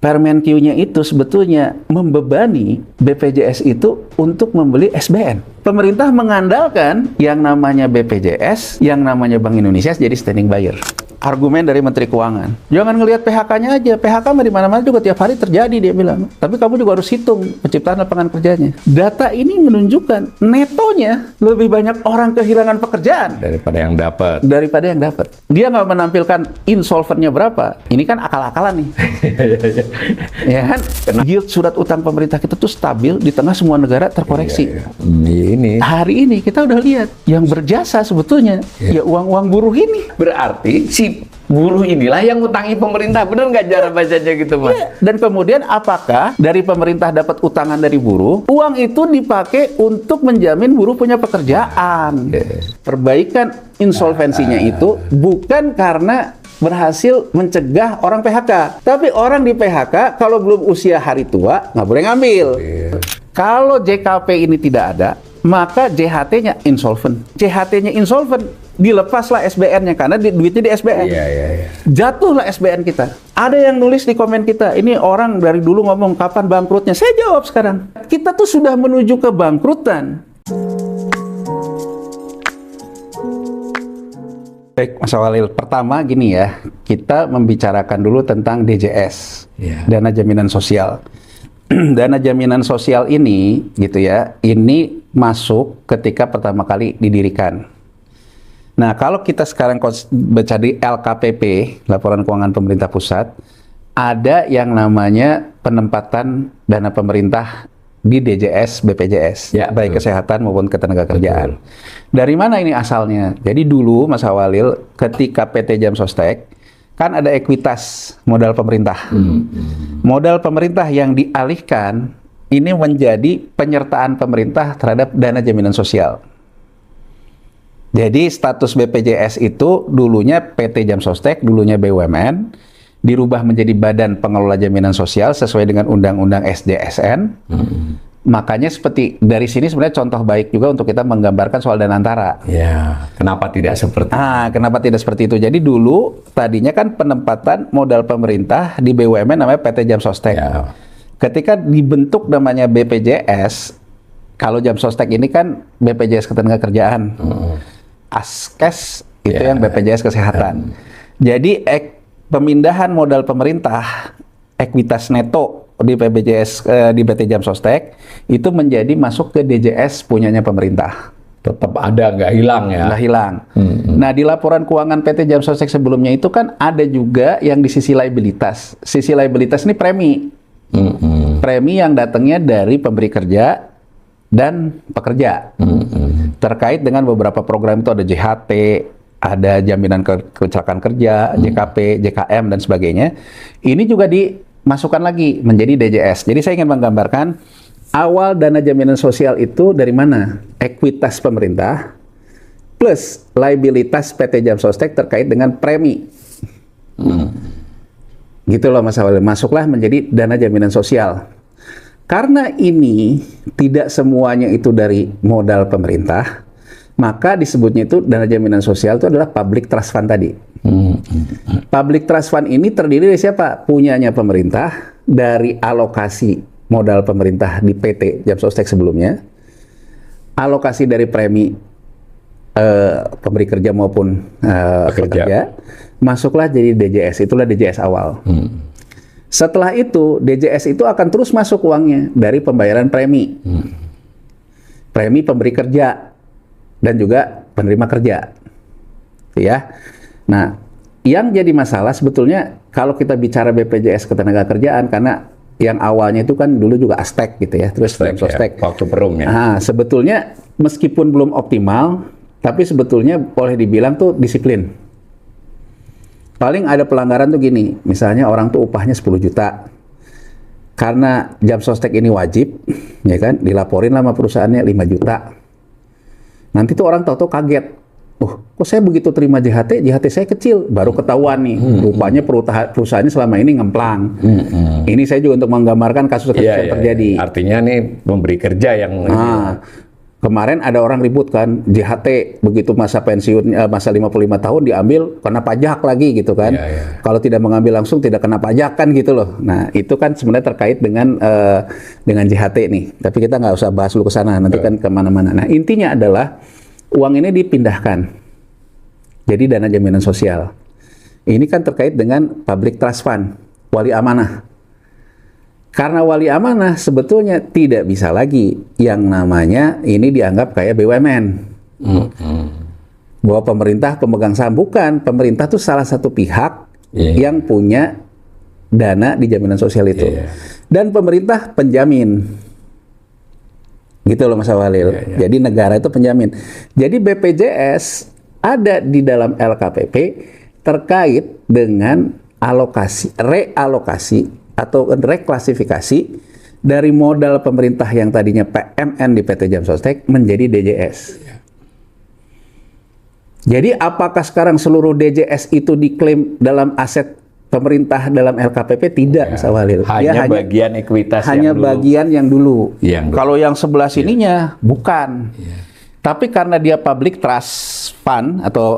Permenkyu-nya itu sebetulnya membebani BPJS itu untuk membeli SBN. Pemerintah mengandalkan yang namanya BPJS, yang namanya Bank Indonesia jadi standing buyer. Argumen dari Menteri Keuangan, jangan ngelihat PHK-nya aja. PHK mah di mana-mana juga tiap hari terjadi, dia bilang. Tapi kamu juga harus hitung penciptaan lapangan kerjanya. Data ini menunjukkan netonya lebih banyak orang kehilangan pekerjaan daripada yang dapat. Dia nggak menampilkan insolvennya berapa. Ini kan akal-akalan nih. Ya kan? Yield surat utang pemerintah kita tuh stabil di tengah semua negara terkoreksi. Ini hari ini kita udah lihat yang berjasa sebetulnya ya uang-uang buruh ini. Berarti si buruh inilah yang ngutangi pemerintah, benar nggak cara bacanya gitu, Mas? Iya. Dan kemudian apakah dari pemerintah dapat utangan dari buruh, uang itu dipakai untuk menjamin buruh punya pekerjaan. Perbaikan insolvensinya itu bukan karena berhasil mencegah orang PHK, tapi orang di PHK kalau belum usia hari tua nggak boleh ngambil. Kalau JKP ini tidak ada, maka JHT-nya insolven. JHT-nya insolven, dilepaslah SBN-nya karena duitnya di SBN. Jatuhlah SBN kita. Ada yang nulis di komen kita, ini orang dari dulu ngomong kapan bangkrutnya. Saya jawab sekarang, kita tuh sudah menuju ke bangkrutan. Baik, Mas Walil. Pertama gini ya, kita membicarakan dulu tentang DJS, dana jaminan sosial. Dana jaminan sosial ini, gitu ya, ini masuk ketika pertama kali didirikan. Nah, kalau kita sekarang baca di LKPP, Laporan Keuangan Pemerintah Pusat, ada yang namanya penempatan dana pemerintah di DJS, BPJS, baik kesehatan maupun ketenagakerjaan. Dari mana ini asalnya? Jadi dulu, Mas Walil, ketika PT Jam Sostek, kan ada ekuitas modal pemerintah. Modal pemerintah yang dialihkan ini menjadi penyertaan pemerintah terhadap dana jaminan sosial. Jadi status BPJS itu dulunya PT Jam Sostek, dulunya BUMN, dirubah menjadi Badan Pengelola Jaminan Sosial sesuai dengan Undang-Undang SJSN. Makanya seperti dari sini sebenarnya contoh baik juga untuk kita menggambarkan soal dana antara. Ya, kenapa tidak seperti itu? Kenapa tidak seperti itu? Jadi dulu tadinya kan penempatan modal pemerintah di BUMN namanya PT Jam Sostek. Ketika dibentuk namanya BPJS, kalau Jam Sostek ini kan BPJS Ketenagakerjaan, Askes itu yang BPJS Kesehatan. Jadi pemindahan modal pemerintah, ekuitas neto di BPJS di PT Jam Sostek itu menjadi masuk ke DJS punyanya pemerintah. Tetap ada, nggak hilang ya? Nggak hilang. Nah, di laporan keuangan PT Jam Sostek sebelumnya itu kan ada juga yang di sisi liabilitas. Sisi liabilitas ini premi. Premi yang datangnya dari pemberi kerja dan pekerja. Terkait dengan beberapa program itu ada JHT, ada jaminan kecelakaan kerja, JKP, JKM, dan sebagainya. Ini juga dimasukkan lagi menjadi DJS. Jadi saya ingin menggambarkan awal dana jaminan sosial itu dari mana? Ekuitas pemerintah plus liabilitas PT Jam Sostek terkait dengan premi. Gitu loh Mas Walil. Masuklah menjadi dana jaminan sosial. Karena ini tidak semuanya itu dari modal pemerintah, maka disebutnya itu dana jaminan sosial itu adalah public trust fund tadi. Public trust fund ini terdiri dari siapa? Punyanya pemerintah, dari alokasi modal pemerintah di PT Jam Sostek sebelumnya, alokasi dari premi pemberi kerja maupun pekerja, masuklah jadi DJS, itulah DJS awal. Setelah itu, DJS itu akan terus masuk uangnya dari pembayaran premi. Premi pemberi kerja dan juga penerima kerja. Ya. Nah, yang jadi masalah sebetulnya kalau kita bicara BPJS Ketenagakerjaan, karena yang awalnya itu kan dulu juga Astek gitu ya, terus Jam Sostek. Waktu Perum ya. Nah, sebetulnya meskipun belum optimal, tapi sebetulnya boleh dibilang tuh disiplin. Paling ada pelanggaran tuh gini, misalnya orang tuh upahnya 10 juta. Karena Jam Sostek ini wajib, ya kan, dilaporin sama perusahaannya 5 juta. Nanti tuh orang tahu-tahu kaget. Kok saya begitu terima JHT saya kecil, baru ketahuan nih. Rupanya perusahaannya selama ini ngemplang. Ini saya juga untuk menggambarkan kasus-kasus yang terjadi. Artinya nih memberi kerja yang Kemarin ada orang ribut kan, JHT begitu masa pensiun masa 55 tahun diambil kena pajak lagi gitu kan. Kalau tidak mengambil langsung tidak kena pajak kan gitu loh. Nah, itu kan sebenarnya terkait dengan JHT nih. Tapi kita nggak usah bahas dulu ke sana, nanti kan kemana-mana. Nah, intinya adalah uang ini dipindahkan. Jadi dana jaminan sosial. Ini kan terkait dengan public trust fund, wali amanah. Karena wali amanah sebetulnya tidak bisa lagi yang namanya ini dianggap kayak BUMN. Bahwa pemerintah pemegang saham, bukan. Pemerintah itu salah satu pihak yang punya dana di jaminan sosial itu. Dan pemerintah penjamin. Gitu loh Mas Walil. Jadi negara itu penjamin. Jadi BPJS ada di dalam LKPP terkait dengan realokasi atau reklasifikasi dari modal pemerintah yang tadinya PMN di PT Jam Sostek menjadi DJS. Jadi apakah sekarang seluruh DJS itu diklaim dalam aset pemerintah dalam LKPP? Tidak, Mas Walil. Hanya bagian ekuitas hanya yang bagian yang dulu. Kalau yang sebelah sininya bukan. Tapi karena dia public trust fund atau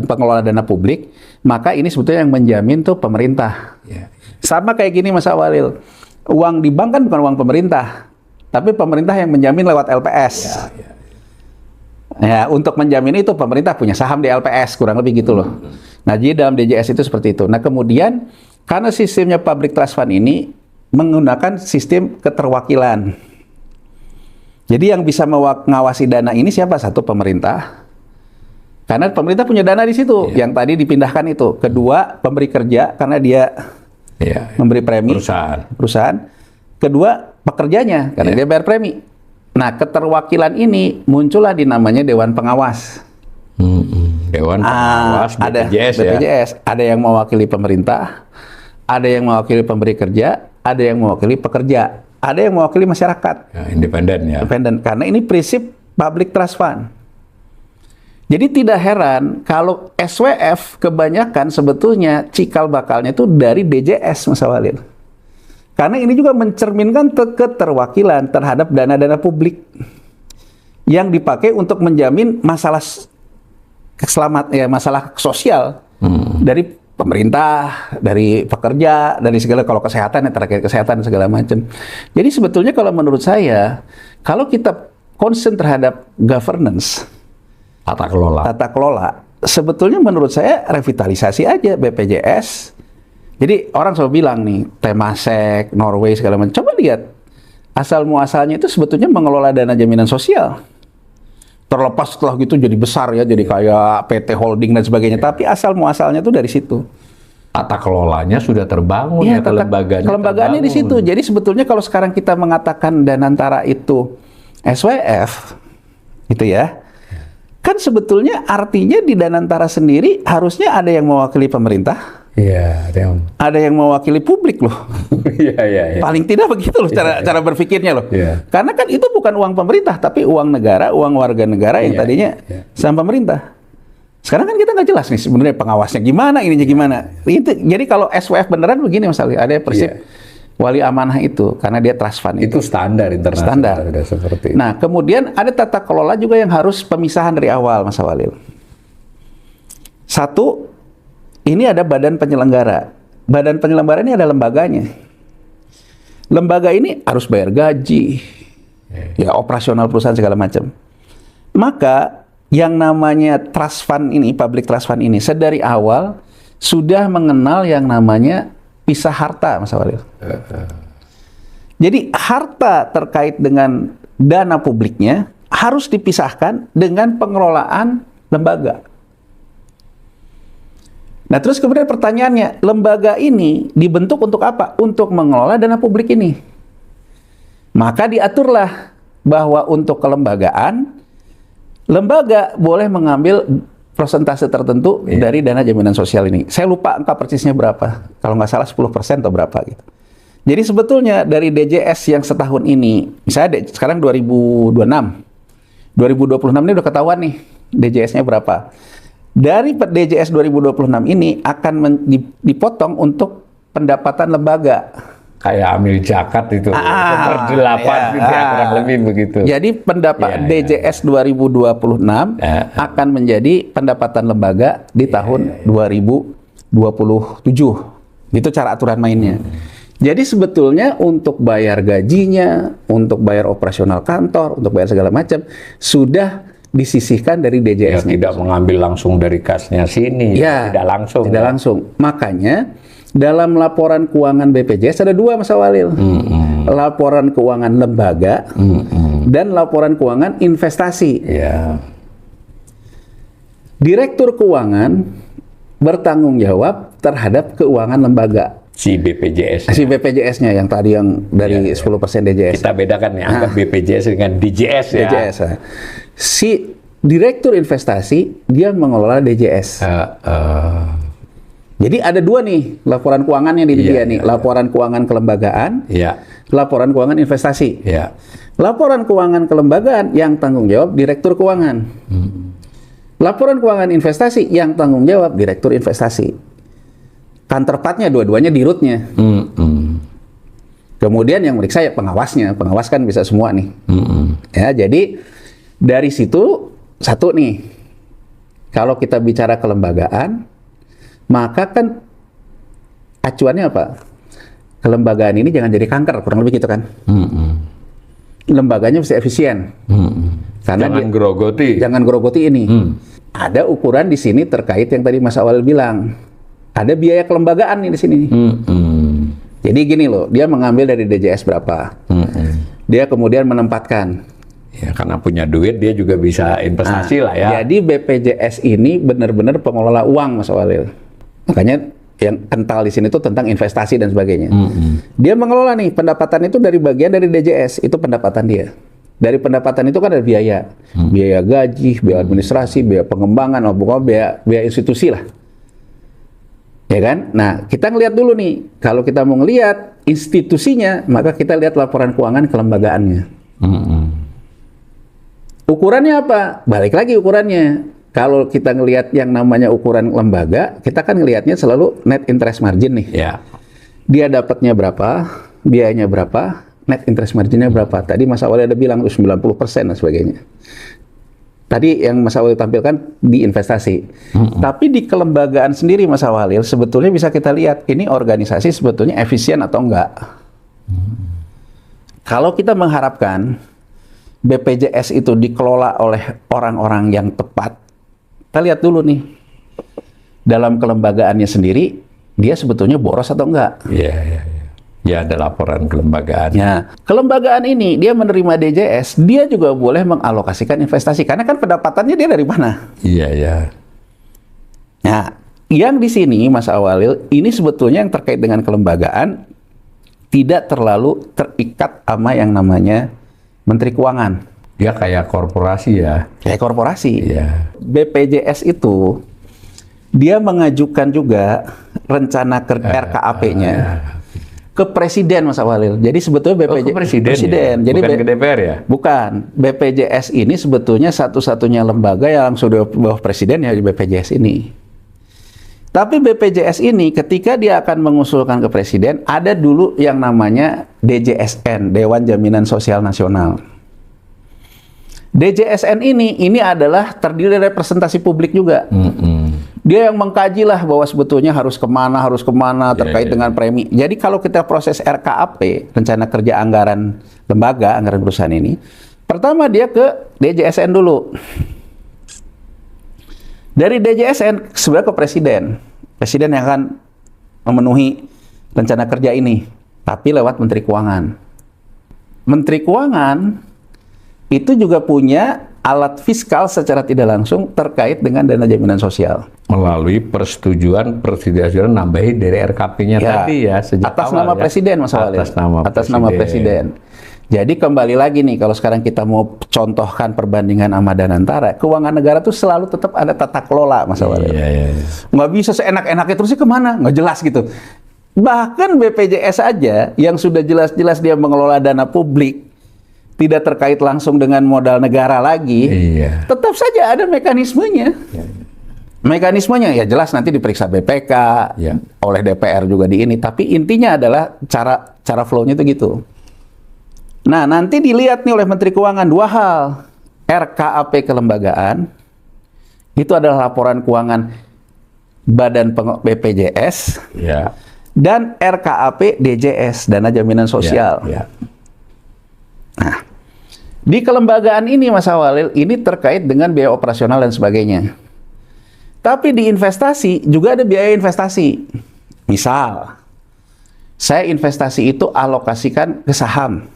pengelola dana publik, maka ini sebetulnya yang menjamin tuh pemerintah. Sama kayak gini Mas Walil, uang di bank kan bukan uang pemerintah, tapi pemerintah yang menjamin lewat LPS. Ya, untuk menjamin itu pemerintah punya saham di LPS, kurang lebih gitu loh. Nah, jadi dalam DJS itu seperti itu. Nah, kemudian karena sistemnya public trust fund ini menggunakan sistem keterwakilan. Jadi yang bisa mengawasi dana ini siapa? Satu, pemerintah. Karena pemerintah punya dana di situ, yang tadi dipindahkan itu. Kedua, pemberi kerja, karena dia memberi premi, perusahaan. Kedua, pekerjanya, karena dia bayar premi. Nah, keterwakilan ini muncullah di namanya Dewan Pengawas. Dewan Pengawas BPJS. Ada yang mewakili pemerintah, ada yang mewakili pemberi kerja, ada yang mewakili pekerja, ada yang mewakili masyarakat. Independen. Karena ini prinsip public trust fund. Jadi tidak heran kalau SWF kebanyakan sebetulnya cikal bakalnya itu dari DJS, Mas Walil. Karena ini juga mencerminkan keterwakilan terhadap dana-dana publik yang dipakai untuk menjamin masalah masalah sosial dari pemerintah, dari pekerja, dari segala, kalau kesehatan ya terkait kesehatan segala macam. Jadi sebetulnya kalau menurut saya, kalau kita concern terhadap governance, tata kelola, sebetulnya menurut saya revitalisasi aja BPJS. Jadi orang selalu bilang nih, Temasek, Norway segala macam. Coba lihat asal muasalnya itu sebetulnya mengelola dana jaminan sosial. Terlepas setelah gitu jadi besar ya, jadi kayak PT Holding dan sebagainya. Tapi asal muasalnya itu dari situ. Tata kelolanya sudah terbangun, kelembagaannya di situ. Jadi sebetulnya kalau sekarang kita mengatakan Danantara itu SWF, gitu ya. Kan sebetulnya artinya di Danantara sendiri harusnya ada yang mewakili pemerintah. Ada yang mewakili publik loh. Paling tidak begitu loh cara berpikirnya loh. Karena kan itu bukan uang pemerintah, tapi uang negara, uang warga negara yang tadinya sama pemerintah. Sekarang kan kita nggak jelas nih sebenarnya pengawasnya gimana, ininya gimana. Jadi kalau SWF beneran begini misalnya, ada prinsip wali amanah itu, karena dia trust fund. Itu standar internasional. Standar. Seperti itu. Nah, kemudian ada tata kelola juga yang harus pemisahan dari awal, Mas Walil. Satu, ini ada badan penyelenggara. Badan penyelenggara ini ada lembaganya. Lembaga ini harus bayar gaji, ya operasional perusahaan segala macam. Maka yang namanya trust fund ini, public trust fund ini, sedari awal sudah mengenal yang namanya pisah harta, Mas Walil. Jadi harta terkait dengan dana publiknya harus dipisahkan dengan pengelolaan lembaga. Nah, terus kemudian pertanyaannya, lembaga ini dibentuk untuk apa? Untuk mengelola dana publik ini. Maka diaturlah bahwa untuk kelembagaan, lembaga boleh mengambil persentase tertentu dari dana jaminan sosial ini. Saya lupa angka persisnya berapa. Kalau nggak salah 10% atau berapa gitu. Jadi sebetulnya dari DJS yang setahun ini, misalnya sekarang 2026. 2026 ini udah ketahuan nih DJS-nya berapa. Dari DJS 2026 ini akan dipotong untuk pendapatan lembaga. kayak amil zakat itu, per 8 gitu ya, kurang lebih begitu. Jadi DJS 2026 akan menjadi pendapatan lembaga di tahun 2027. Gitu cara aturan mainnya. Jadi sebetulnya untuk bayar gajinya, untuk bayar operasional kantor, untuk bayar segala macam sudah disisihkan dari DJS. Tidak mengambil langsung dari kasnya sini, tidak langsung. Tidak langsung. Makanya dalam laporan keuangan BPJS ada dua, Mas Awalil. Laporan keuangan lembaga dan laporan keuangan investasi. Direktur keuangan bertanggung jawab terhadap keuangan lembaga. Si BPJS. Si BPJS-nya yang tadi yang dari 10% DJS. Kita bedakan ya, anggap BPJS dengan DJS ya. DJS. Si direktur investasi dia mengelola DJS. Jadi ada dua nih laporan keuangannya di dia nih, laporan keuangan kelembagaan, laporan keuangan investasi. Laporan keuangan kelembagaan yang tanggung jawab direktur keuangan. Laporan keuangan investasi yang tanggung jawab direktur investasi. Counterpartnya dua-duanya di rootnya. Kemudian yang meriksa ya pengawasnya, pengawas kan bisa semua nih. Ya, jadi dari situ satu nih, kalau kita bicara kelembagaan, maka kan acuannya apa? Kelembagaan ini jangan jadi kanker, kurang lebih gitu kan. Lembaganya mesti efisien. Karena jangan gerogoti ini. Ada ukuran di sini terkait yang tadi Mas Awal bilang. Ada biaya kelembagaan nih di sini. Jadi gini loh, dia mengambil dari DJS berapa. Dia kemudian menempatkan. Ya, karena punya duit dia juga bisa investasi lah ya. Jadi BPJS ini benar-benar pengelola uang, Mas Awalil. Makanya yang kental di sini itu tentang investasi dan sebagainya. Dia mengelola nih pendapatan itu dari bagian dari DJS, itu pendapatan dia. Dari pendapatan itu kan ada biaya, biaya gaji, biaya administrasi, biaya pengembangan, biaya institusi lah, ya kan? Nah kita ngelihat dulu nih, kalau kita mau ngelihat institusinya, maka kita lihat laporan keuangan kelembagaannya. Ukurannya apa? Balik lagi ukurannya. Kalau kita ngelihat yang namanya ukuran lembaga, kita kan ngelihatnya selalu net interest margin nih. Dia dapatnya berapa, biayanya berapa, net interest marginnya berapa. Tadi Mas Awal ada bilang 90% dan sebagainya. Tadi yang Mas Awal tampilkan di investasi. Tapi di kelembagaan sendiri Mas Awalil, sebetulnya bisa kita lihat ini organisasi sebetulnya efisien atau enggak. Kalau kita mengharapkan BPJS itu dikelola oleh orang-orang yang tepat, kita lihat dulu nih, dalam kelembagaannya sendiri, dia sebetulnya boros atau enggak? Ya, ada laporan kelembagaan. Ya, kelembagaan ini, dia menerima DJS, dia juga boleh mengalokasikan investasi, karena kan pendapatannya dia dari mana? Nah, yang di sini, Mas Awalil, ini sebetulnya yang terkait dengan kelembagaan, tidak terlalu terikat sama yang namanya Menteri Keuangan. Dia kayak korporasi ya. Kayak korporasi. BPJS itu dia mengajukan juga rencana RKAP-nya ke Presiden, Mas Awalil. Jadi sebetulnya BPJS Presiden. Ya? Jadi bukan ke DPR ya? Bukan. BPJS ini sebetulnya satu-satunya lembaga yang sudah bawah Presiden ya di BPJS ini. Tapi BPJS ini ketika dia akan mengusulkan ke Presiden, ada dulu yang namanya DJSN, Dewan Jaminan Sosial Nasional. DJSN ini adalah terdiri dari representasi publik juga. Dia yang mengkaji lah bahwa sebetulnya harus kemana terkait dengan premi. Jadi kalau kita proses RKAP, rencana kerja anggaran lembaga, anggaran perusahaan ini, pertama dia ke DJSN dulu. Dari DJSN sebenarnya ke Presiden. Presiden yang akan memenuhi rencana kerja ini, tapi lewat Menteri Keuangan. Menteri Keuangan itu juga punya alat fiskal secara tidak langsung terkait dengan dana jaminan sosial. Melalui persetujuan nambahin dari RKP-nya tadi ya, sejak atas awal nama Presiden, Mas Walid. Atas nama Presiden. Jadi kembali lagi nih, kalau sekarang kita mau contohkan perbandingan sama Danantara, keuangan negara tuh selalu tetap ada tata kelola, Mas Walid. Nggak bisa seenak-enaknya terus kemana, nggak jelas gitu. Bahkan BPJS aja yang sudah jelas-jelas dia mengelola dana publik, tidak terkait langsung dengan modal negara lagi, tetap saja ada mekanismenya. Mekanismenya ya jelas nanti diperiksa BPK, oleh DPR juga di ini. Tapi intinya adalah cara flow-nya itu gitu. Nah, nanti dilihat nih oleh Menteri Keuangan dua hal. RKAP kelembagaan, itu adalah laporan keuangan Badan BPJS, dan RKAP DJS, Dana Jaminan Sosial. Nah, di kelembagaan ini, Mas Awalil, ini terkait dengan biaya operasional dan sebagainya. Tapi di investasi juga ada biaya investasi. Misal, saya investasi itu alokasikan ke saham.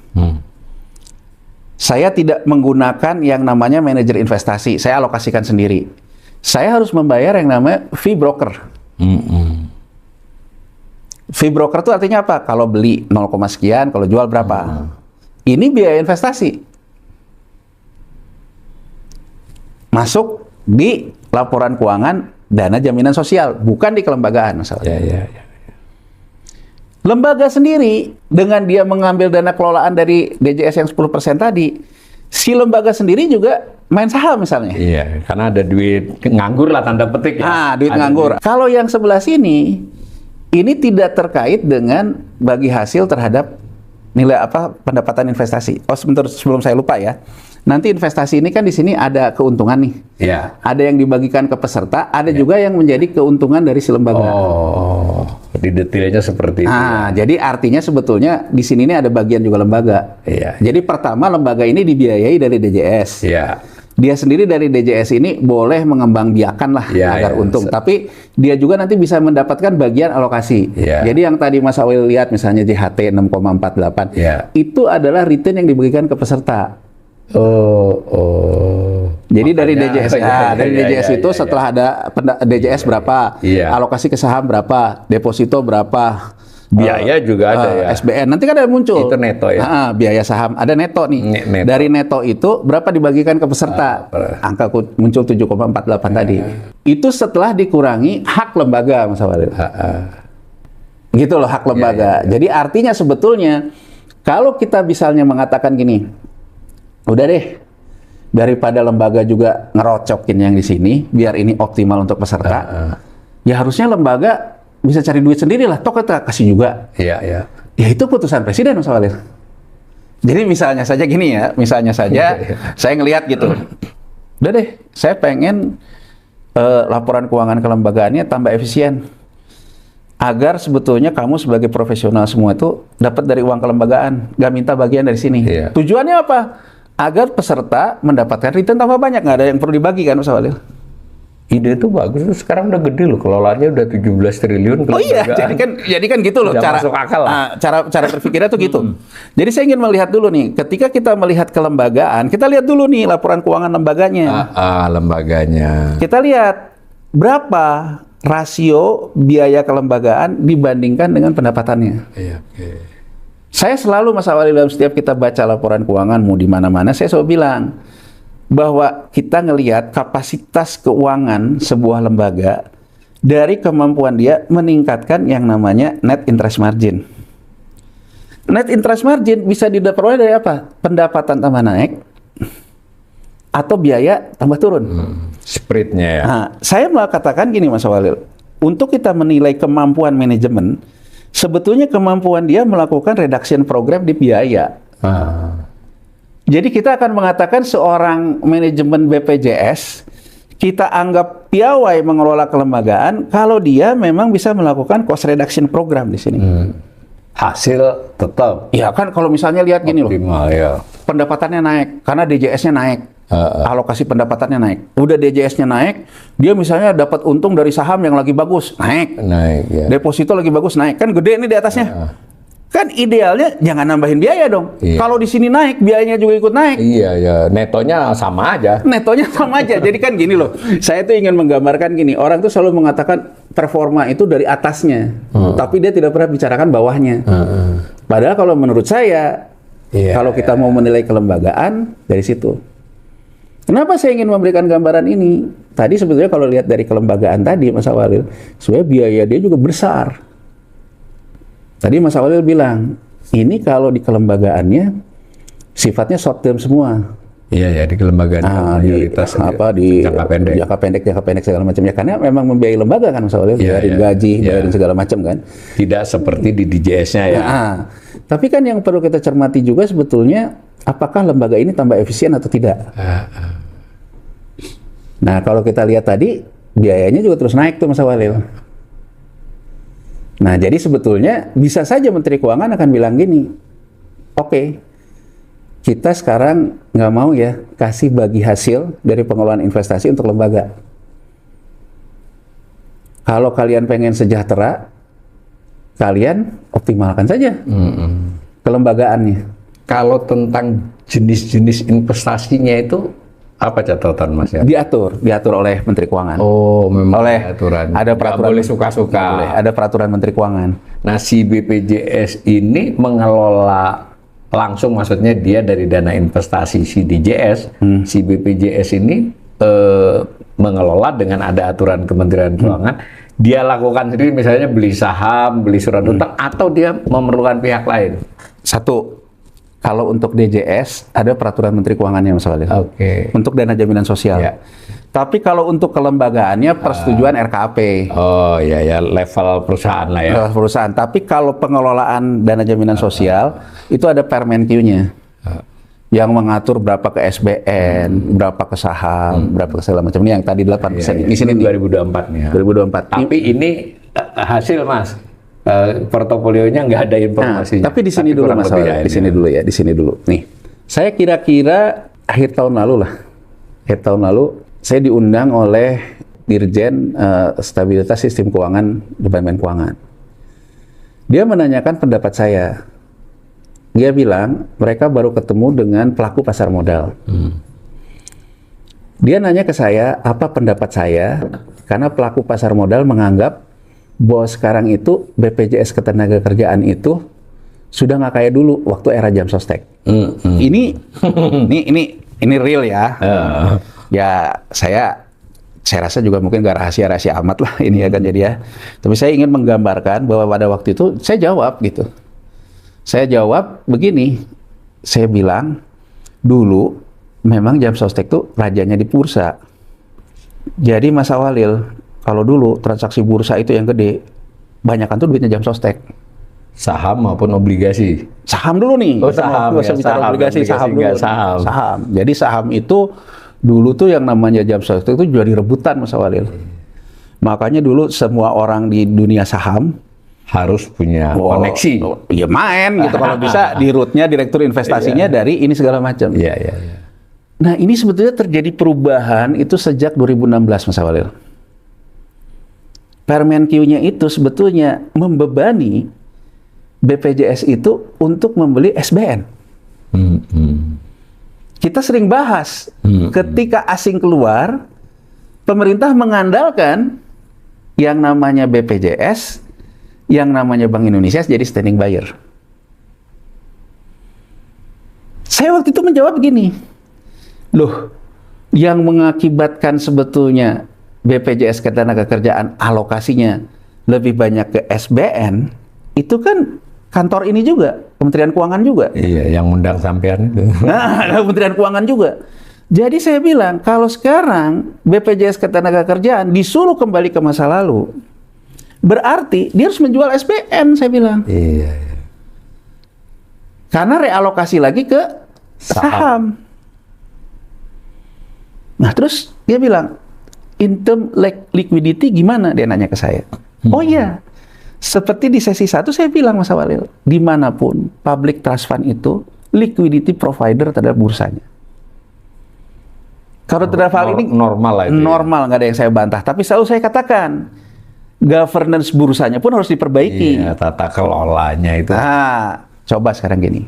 Saya tidak menggunakan yang namanya manajer investasi. Saya alokasikan sendiri. Saya harus membayar yang namanya fee broker. Fee broker itu artinya apa? Kalau beli 0, sekian, kalau jual berapa. Ini biaya investasi. Masuk di laporan keuangan Dana Jaminan Sosial, bukan di kelembagaan masalahnya. Lembaga sendiri, dengan dia mengambil dana kelolaan dari DJS yang 10% tadi, si lembaga sendiri juga main saham misalnya. Iya, karena ada duit nganggur lah, tanda petik ya. Ah, duit nganggur. Kalau yang sebelah sini, ini tidak terkait dengan bagi hasil terhadap nilai pendapatan investasi. Oh, sebentar sebelum saya lupa ya. Nanti investasi ini kan di sini ada keuntungan nih. Iya. Ada yang dibagikan ke peserta, ada juga yang menjadi keuntungan dari si lembaga. Oh, di detailnya seperti itu. Jadi artinya sebetulnya di sini ini ada bagian juga lembaga. Iya. Jadi pertama lembaga ini dibiayai dari DJS. Iya. Dia sendiri dari DJS ini boleh mengembangbiakan lah agar untung. Tapi dia juga nanti bisa mendapatkan bagian alokasi. Jadi yang tadi Mas Awil lihat misalnya JHT 6,48, itu adalah return yang dibagikan ke peserta. Jadi dari DJS, itu setelah ada DJS berapa, alokasi ke saham berapa, deposito berapa, biaya juga ada ya. SBN nanti kan ada muncul. Itu neto ya. Biaya saham ada neto nih. Neto. Dari neto itu berapa dibagikan ke peserta? Angka muncul 7,48 tadi. Itu setelah dikurangi hak lembaga, Mas Awalil. Gitu loh hak lembaga. Jadi artinya sebetulnya kalau kita misalnya mengatakan gini, udah deh, daripada lembaga juga ngerocokin yang di sini, biar ini optimal untuk peserta, ya harusnya lembaga bisa cari duit sendiri lah, toh kita kasih juga. Ya itu putusan presiden, Mas Walid. Jadi misalnya saja gini ya, saya ngelihat gitu, udah deh, saya pengen laporan keuangan kelembagaannya tambah efisien, agar sebetulnya kamu sebagai profesional semua itu dapat dari uang kelembagaan, nggak minta bagian dari sini. Tujuannya apa? Agar peserta mendapatkan return tambah banyak, nggak ada yang perlu dibagi kan, Mas Walil? Ide itu bagus, sekarang udah gede loh, kelolaannya udah 17 triliun. Oh iya, jadi kan gitu loh cara masuk akal lah. Cara berpikirnya tuh gitu. Jadi saya ingin melihat dulu nih, ketika kita melihat kelembagaan, kita lihat dulu nih laporan keuangan lembaganya. Lembaganya. Kita lihat berapa rasio biaya kelembagaan dibandingkan dengan pendapatannya. Saya selalu, Mas Awali, dalam setiap kita baca laporan keuangan, mau di mana-mana, saya selalu bilang bahwa kita ngelihat kapasitas keuangan sebuah lembaga dari kemampuan dia meningkatkan yang namanya net interest margin. Net interest margin bisa diperoleh dari apa? Pendapatan tambah naik atau biaya tambah turun. Spreadnya ya. Nah, saya mau katakan gini, Mas Walil, untuk kita menilai kemampuan manajemen, sebetulnya kemampuan dia melakukan reduction program di biaya. Jadi kita akan mengatakan seorang manajemen BPJS, kita anggap piawai mengelola kelembagaan kalau dia memang bisa melakukan cost reduction program di sini. Hasil tetap. Ya kan kalau misalnya lihat gini optimal, loh, pendapatannya naik karena DJS-nya naik, alokasi pendapatannya naik. Udah DJS-nya naik, dia misalnya dapat untung dari saham yang lagi bagus, naik. Deposito lagi bagus, naik. Kan gede nih di atasnya. Kan idealnya jangan nambahin biaya dong. Kalau di sini naik, biayanya juga ikut naik. Netonya sama aja. Jadi kan gini loh, saya tuh ingin menggambarkan gini, orang tuh selalu mengatakan performa itu dari atasnya, tapi dia tidak pernah bicarakan bawahnya. Padahal kalau menurut saya, kalau kita mau menilai kelembagaan, dari situ. Kenapa saya ingin memberikan gambaran ini? Tadi sebetulnya kalau lihat dari kelembagaan tadi, Mas Awalil, sebenarnya biaya dia juga besar. Tadi Mas Awalil bilang, ini kalau di kelembagaannya sifatnya short term semua. Iya ya, di kelembagaan mayoritas di jangka pendek segala macamnya, karena memang membiayai lembaga kan, misalnya bayarin gaji, bayarin segala macam kan. Tidak seperti di DJS-nya ya. Tapi kan yang perlu kita cermati juga sebetulnya, apakah lembaga ini tambah efisien atau tidak? Nah, kalau kita lihat tadi biayanya juga terus naik tuh, Mas Walil. Nah, jadi sebetulnya bisa saja Menteri Keuangan akan bilang gini, oke, kita sekarang nggak mau ya kasih bagi hasil dari pengelolaan investasi untuk lembaga. Kalau kalian pengen sejahtera, kalian optimalkan saja kelembagaannya. Kalau tentang jenis-jenis investasinya itu apa catatan Mas ya? Diatur oleh Menteri Keuangan. Oh, memang oleh aturan. Ada peraturan, boleh suka-suka. Ada peraturan Menteri Keuangan. Nah, si BPJS ini mengelola langsung, maksudnya dia dari dana investasi si DJS, si BPJS ini mengelola dengan ada aturan Kementerian Keuangan. Dia lakukan sendiri, misalnya beli saham, beli surat utang, atau dia memerlukan pihak lain. Satu, kalau untuk DJS ada peraturan Menteri Keuangannya, Mas Walid. Untuk dana jaminan sosial. Ya. Tapi kalau untuk kelembagaannya persetujuan RKAP. Oh ya, level perusahaan lah ya. Level perusahaan. Tapi kalau pengelolaan dana jaminan sosial itu ada Permenkyu-nya yang mengatur berapa ke SBN, berapa ke saham, berapa ke segala macam. Ini yang tadi 8%. Di sini 2024 nih. 2024. Tapi ini hasil, Mas. Portofolionya nggak ada informasinya. Tapi di sini dulu, Mas. Di sini dulu ya. Di sini dulu. Nih, saya kira-kira akhir tahun lalu lah. Akhir tahun lalu saya diundang oleh Dirjen Stabilitas Sistem Keuangan Departemen Keuangan. Dia menanyakan pendapat saya. Dia bilang mereka baru ketemu dengan pelaku pasar modal. Dia nanya ke saya apa pendapat saya, karena pelaku pasar modal menganggap bahwa sekarang itu BPJS Ketenagakerjaan itu sudah nggak kayak dulu waktu era jam sostek. Ini real ya. Ya, saya rasa juga mungkin nggak rahasia amat lah ini ya kan, jadi ya. Tapi saya ingin menggambarkan bahwa pada waktu itu saya jawab gitu. Saya jawab begini, saya bilang dulu memang jam sostek tuh rajanya di bursa. Jadi Mas Walil, kalau dulu transaksi bursa itu yang gede, banyakan tuh duitnya jam sostek. Saham maupun obligasi? Saham dulu nih. Oh, saham. Ya, saham, obligasi saham dulu. Saham. Jadi saham itu dulu tuh yang namanya jam sostek itu jadi rebutan, Mas Walil. Makanya dulu semua orang di dunia saham harus punya koneksi. Ya main gitu kalau bisa di rootnya direktur investasinya dari ini segala macam. Iya. Nah, ini sebetulnya terjadi perubahan itu sejak 2016, Mas Walil. Permenkyu-nya itu sebetulnya membebani BPJS itu untuk membeli SBN. Kita sering bahas, ketika asing keluar, pemerintah mengandalkan yang namanya BPJS, yang namanya Bank Indonesia jadi standing buyer. Saya waktu itu menjawab begini, loh, yang mengakibatkan sebetulnya BPJS Ketenagakerjaan alokasinya lebih banyak ke SBN, itu kan kantor ini juga, Kementerian Keuangan juga. Iya, yang undang sampean itu. Nah, Kementerian Keuangan juga. Jadi saya bilang, kalau sekarang BPJS Ketenagakerjaan disuruh kembali ke masa lalu, berarti dia harus menjual SBN, saya bilang. Iya. Karena realokasi lagi ke saham. Nah, terus dia bilang, in term liquidity gimana? Dia nanya ke saya. Oh iya, seperti di sesi 1 saya bilang, Mas Walil, dimanapun public trust fund itu liquidity provider terhadap bursanya. Kalau terhadap hal ini normal lah itu. Normal, nggak ada yang saya bantah. Tapi selalu saya katakan, governance bursanya pun harus diperbaiki. Iya, tata kelolanya itu. Nah, coba sekarang gini.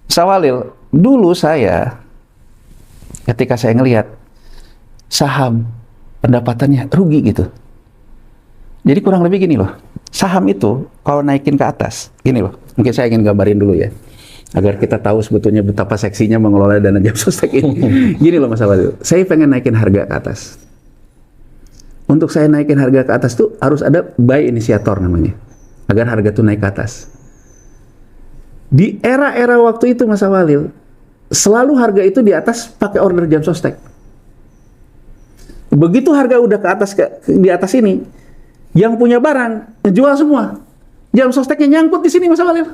Mas Walil, dulu saya ketika saya ngelihat saham pendapatannya rugi gitu. Jadi kurang lebih gini loh, saham itu kalau naikin ke atas, gini loh, mungkin saya ingin gambarin dulu ya, agar kita tahu sebetulnya betapa seksinya mengelola dana jam sostek ini. Gini loh Mas Walil, saya pengen naikin harga ke atas. Untuk saya naikin harga ke atas tuh harus ada buy inisiator namanya, agar harga tuh naik ke atas. Di era-era waktu itu Mas Walil, selalu harga itu di atas pakai order jam sostek. Begitu harga udah ke atas di atas ini, yang punya barang jual semua. Jam sosteknya nyangkut di sini Mas Walil.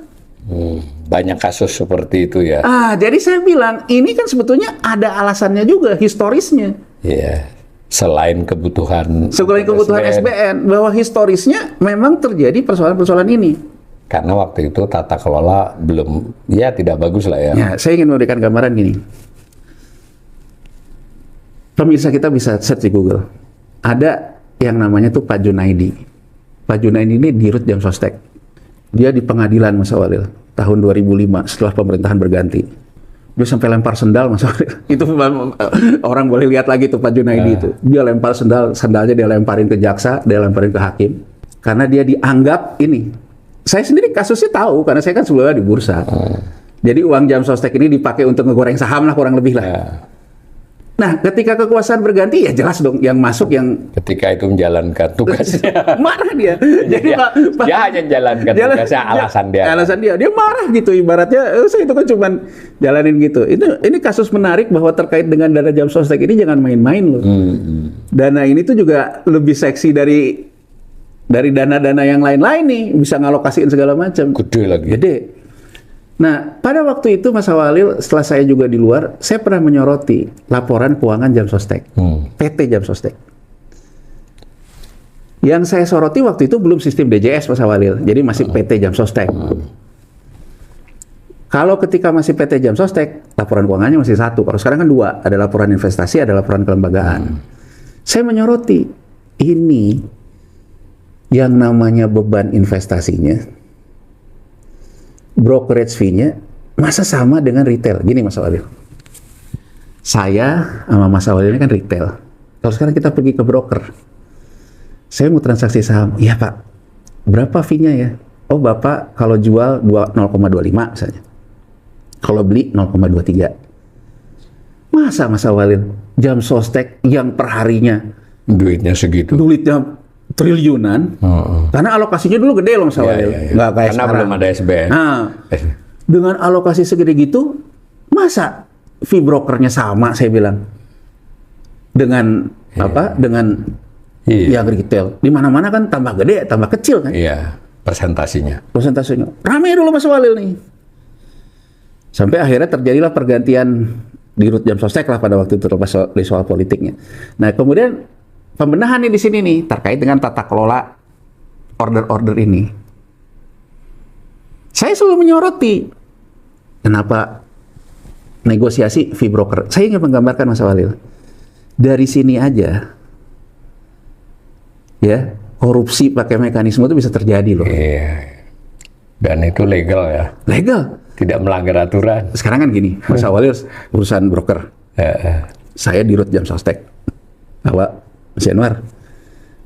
Banyak kasus seperti itu ya. Jadi saya bilang ini kan sebetulnya ada alasannya juga, historisnya. Iya. Selain kebutuhan SBN, bahwa historisnya memang terjadi persoalan-persoalan ini. Karena waktu itu tata kelola belum, ya tidak bagus lah ya. Ya, saya ingin memberikan gambaran gini. Pemirsa kita bisa search di Google. Ada yang namanya tuh Pak Junaidi. Pak Junaidi ini dirut jam sostek. Dia di pengadilan Mas Walil tahun 2005 setelah pemerintahan berganti. Dia sampai lempar sendal Mas Walil. Itu orang boleh lihat lagi tuh Pak Junaidi itu. Dia lempar sendalnya dia lemparin ke jaksa, dia lemparin ke hakim. Karena dia dianggap ini. Saya sendiri kasusnya tahu karena saya kan sebelumnya di bursa. Jadi uang jam sostek ini dipakai untuk ngegoreng saham lah kurang lebih lah. Nah, ketika kekuasaan berganti ya jelas dong yang masuk yang ketika itu menjalankan tugasnya marah dia. Jadi dia hanya menjalankan tugasnya, alasan dia marah gitu ibaratnya. Saya itu kan cuman jalanin gitu. Ini kasus menarik bahwa terkait dengan dana jam sostek ini jangan main-main loh. Dana ini tuh juga lebih seksi dari dana-dana yang lain-lain nih, bisa ngalokasiin segala macam. Gede lagi. Gede. Nah, pada waktu itu Mas Walil, setelah saya juga di luar, saya pernah menyoroti laporan keuangan jam sostek, PT jam sostek. Yang saya soroti waktu itu belum sistem DJS Mas Walil, jadi masih PT jam sostek. Kalau ketika masih PT jam sostek, laporan keuangannya masih satu. Kalau sekarang kan dua, ada laporan investasi, ada laporan kelembagaan. Saya menyoroti, ini yang namanya beban investasinya, brokerage fee-nya masa sama dengan retail. Gini Mas Walil, saya sama Mas Walil ini kan retail. Kalau sekarang kita pergi ke broker, saya mau transaksi saham, iya Pak, berapa fee-nya ya? Oh Bapak kalau jual 0,25 misalnya, kalau beli 0,23. Masa Mas Walil jam sostek yang perharinya duitnya segitu, duitnya triliunan, karena alokasinya dulu gede loh Mas Walil, nggak kayak karena sekarang. belum ada SBN. Nah, dengan alokasi segede gitu, masa fee brokernya sama? Saya bilang dengan dengan yang retail, di mana-mana kan tambah gede, tambah kecil kan? Iya, persentasenya. Rame dulu Mas Walil nih, sampai akhirnya terjadilah pergantian di rut jam sostek lah pada waktu itu terlepas soal politiknya. Nah kemudian pembenahan nih di sini nih terkait dengan tata kelola order-order ini. Saya selalu menyoroti kenapa negosiasi fee broker. Saya ingin menggambarkan Mas Walil. Dari sini aja ya, korupsi pakai mekanisme itu bisa terjadi loh. Iya. Dan itu legal ya. Legal. Tidak melanggar aturan. Sekarang kan gini, Mas Walil urusan broker. Saya di rut jam sostek. Mas Yanwar,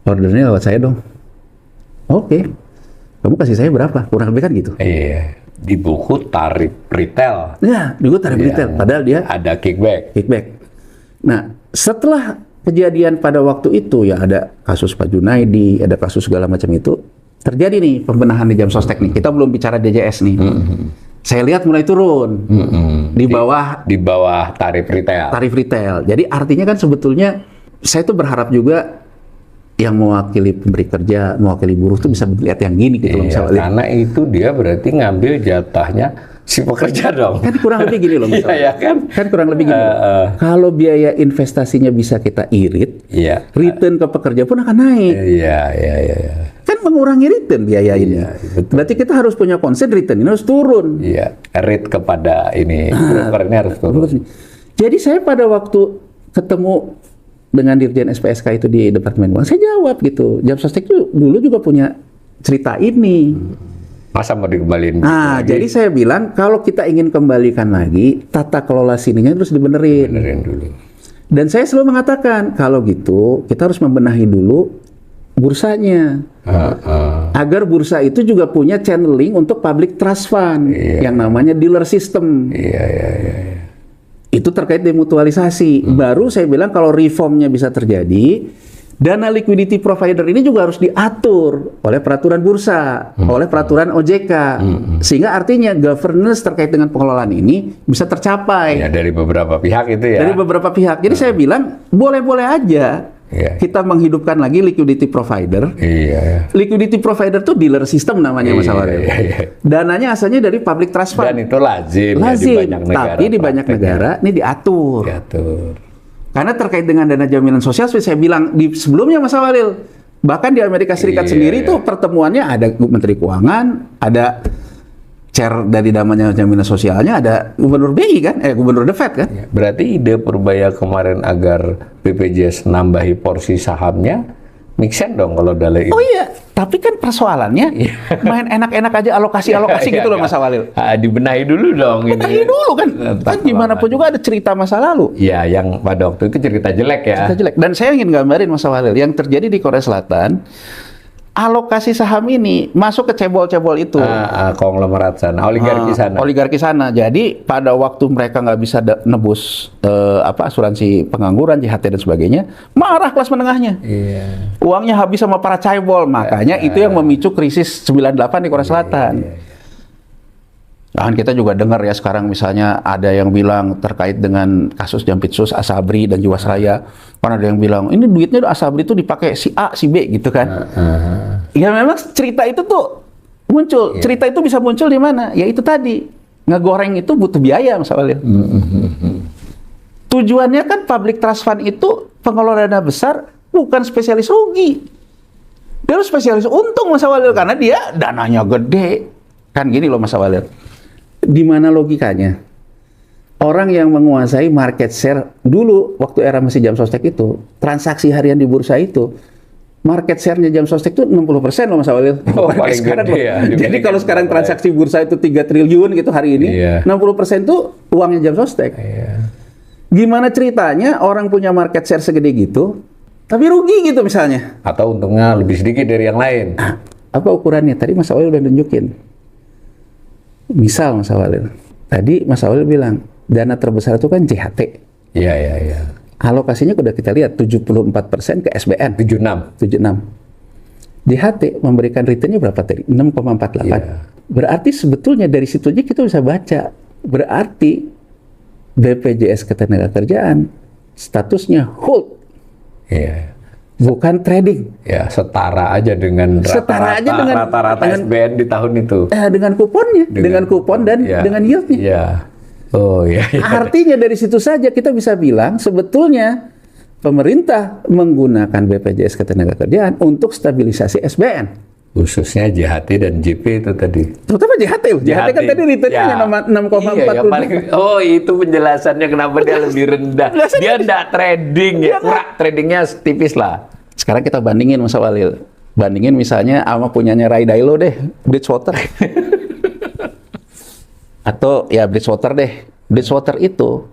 ordernya lewat saya dong. Oke. Kamu kasih saya berapa? Kurang lebih kan gitu. Iya. Di buku tarif retail. Ya, di buku tarif retail. Padahal dia ada kickback. Nah, setelah kejadian pada waktu itu ya ada kasus Pak Junaidi, ada kasus segala macam itu, terjadi nih pembenahan di jam sostek nih. Kita belum bicara DJS nih. Saya lihat mulai turun di bawah tarif retail. Jadi artinya kan sebetulnya saya tuh berharap juga yang mewakili pemberi kerja, mewakili buruh tuh bisa melihat yang gini gitu loh. Karena itu dia berarti ngambil jatahnya si pekerja dong. Kan kurang lebih gini loh misalnya. Kan kurang lebih gini. Kalau biaya investasinya bisa kita irit, return ke pekerja pun akan naik. Iya. Kan mengurangi return biaya ini. Berarti kita harus punya konsep return ini harus turun. Iya, rate kepada ini brokernya harus turun. Jadi saya pada waktu ketemu dengan Dirjen SPSK itu di Departemen Keuangan, saya jawab gitu. Jam sostek itu dulu juga punya cerita ini. Masa mau dikembaliin? Nah, jadi saya bilang kalau kita ingin kembalikan lagi, tata kelola sininya terus dibenerin. Benerin dulu. Dan saya selalu mengatakan kalau gitu kita harus membenahi dulu bursanya. Agar bursa itu juga punya channeling untuk public trust fund yang namanya dealer system. Iya. Itu terkait demutualisasi. Baru saya bilang kalau reformnya bisa terjadi, Dana liquidity provider ini juga harus diatur oleh peraturan bursa, oleh peraturan OJK, sehingga artinya governance terkait dengan pengelolaan ini bisa tercapai. Ya, dari beberapa pihak itu ya. Dari beberapa pihak. Jadi saya bilang boleh-boleh aja kita menghidupkan lagi liquidity provider. Liquidity provider itu dealer system namanya Mas Awalil. Dananya asalnya dari public trust fund. Dan itu lazim ya, di banyak negara. Tapi di banyak negara ini diatur. Karena terkait dengan dana jaminan sosial, seperti saya bilang di sebelumnya Mas Awalil, bahkan di Amerika Serikat sendiri tuh pertemuannya ada Menteri Keuangan, ada chair dari namanya jaminan sosialnya, ada Gubernur BI kan, Gubernur The Fed kan. Berarti ide Purbaya kemarin agar BPJS nambahi porsi sahamnya, make sense dong kalau dalih itu. Oh iya, tapi kan persoalannya main enak-enak aja alokasi gitu loh Mas Awalil. Dibenahi dulu dong. Benahi dulu kan. Kan gimana pun juga ada cerita masa lalu. Ya, yang pada waktu itu cerita jelek ya. Cerita jelek. Dan saya ingin gambarin Mas Awalil, yang terjadi di Korea Selatan, alokasi saham ini masuk ke cebol-cebol itu. Konglomerat sana, oligarki sana. Jadi pada waktu mereka nggak bisa nebus asuransi pengangguran, JHT dan sebagainya, marah kelas menengahnya. Uangnya habis sama para cebol, makanya itu yang memicu krisis 98 di Korea Selatan. Nah, kita juga dengar ya sekarang misalnya ada yang bilang terkait dengan kasus Jampitsus, Asabri dan Jiwasraya, kan ada yang bilang ini duitnya Asabri itu dipakai si A, si B gitu kan. Ya memang cerita itu tuh muncul, cerita itu bisa muncul di mana? Ya itu tadi, ngegoreng itu butuh biaya Mas Awalil. Tujuannya kan public trust fund itu pengelola dana besar, bukan spesialis rugi. Dia harus spesialis untung Mas Awalil, karena dia dananya gede. Kan gini loh Mas Awalil. Di mana logikanya? Orang yang menguasai market share dulu waktu era masih jam sostek itu, transaksi harian di bursa itu, market share-nya jam sostek itu 60% loh Mas Awalil. Sekarang loh. Jadi kalau sekarang transaksi bursa itu 3 triliun gitu hari ini, 60% itu uangnya jam sostek. Gimana ceritanya orang punya market share segede gitu, tapi rugi gitu misalnya? Atau untungnya lebih sedikit dari yang lain. Apa ukurannya? Tadi Mas Awalil udah nunjukin. Misal Mas Awalil, tadi Mas Awalil bilang dana terbesar itu kan JHT. Iya. Alokasinya udah kita lihat 74% ke SBN. 76. JHT memberikan returnnya berapa tadi? 6,48. Berarti sebetulnya dari situ aja kita bisa baca. Berarti BPJS Ketenagakerjaan statusnya hold. Bukan trading. Ya, setara aja dengan rata-rata SBN di tahun itu. Dengan kuponnya, dengan kupon dan dengan yieldnya. Artinya dari situ saja kita bisa bilang sebetulnya pemerintah menggunakan BPJS Ketenagakerjaan untuk stabilisasi SBN. Khususnya JHT dan JP itu tadi. Terutama JHT loh. JHT kan tadi returnnya 6,4. Itu penjelasannya kenapa dia lebih rendah. Dia enggak trading ya. Tradingnya tipis lah. Sekarang kita bandingin Mas Awalil. Bandingin misalnya sama punyanya Ray Dalio deh, Bridgewater. Atau ya Bridgewater deh. Bridgewater itu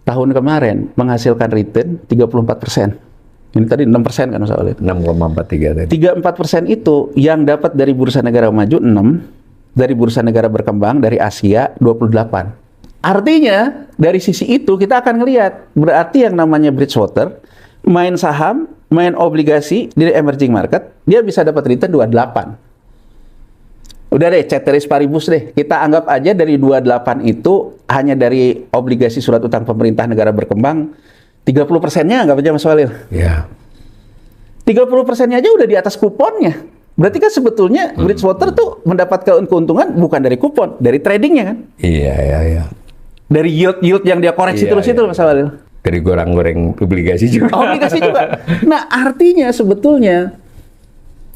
tahun kemarin menghasilkan return 34%. Ini tadi 6% kan Mas Awalil? 6,43 tadi. 34% itu yang dapat dari bursa negara maju 6, dari bursa negara berkembang, dari Asia 28. Artinya dari sisi itu kita akan ngelihat berarti yang namanya Bridgewater main saham, main obligasi di emerging market, dia bisa dapat return 28. Udah deh, ceteris paribus deh. Kita anggap aja dari 28 itu hanya dari obligasi surat utang pemerintah negara berkembang 30%-nya anggap aja Mas Awalil. 30%-nya aja udah di atas kuponnya. Berarti kan sebetulnya Bridgewater tuh mendapatkan keuntungan bukan dari kupon, dari tradingnya kan? Iya. Dari yield yang dia koreksi terus itu Mas Awalil. Dari goreng-goreng obligasi juga. Obligasi juga. Nah, artinya sebetulnya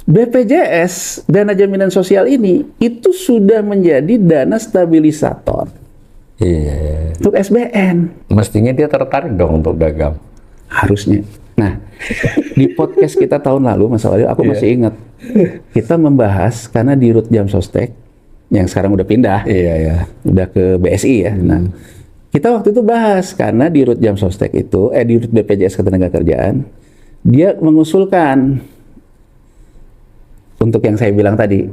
BPJS, dana jaminan sosial ini, itu sudah menjadi dana stabilisator. Untuk SBN. Mestinya dia tertarik dong untuk dagang. Harusnya. Nah, di podcast kita tahun lalu, Mas Awalil, aku masih ingat. Kita membahas, karena di Rut Jam Sostek, yang sekarang udah pindah. Udah ke BSI ya. Nah, kita waktu itu bahas, karena di Rut Jam Sostek itu, di Rut BPJS Ketenagakerjaan, dia mengusulkan, untuk yang saya bilang tadi,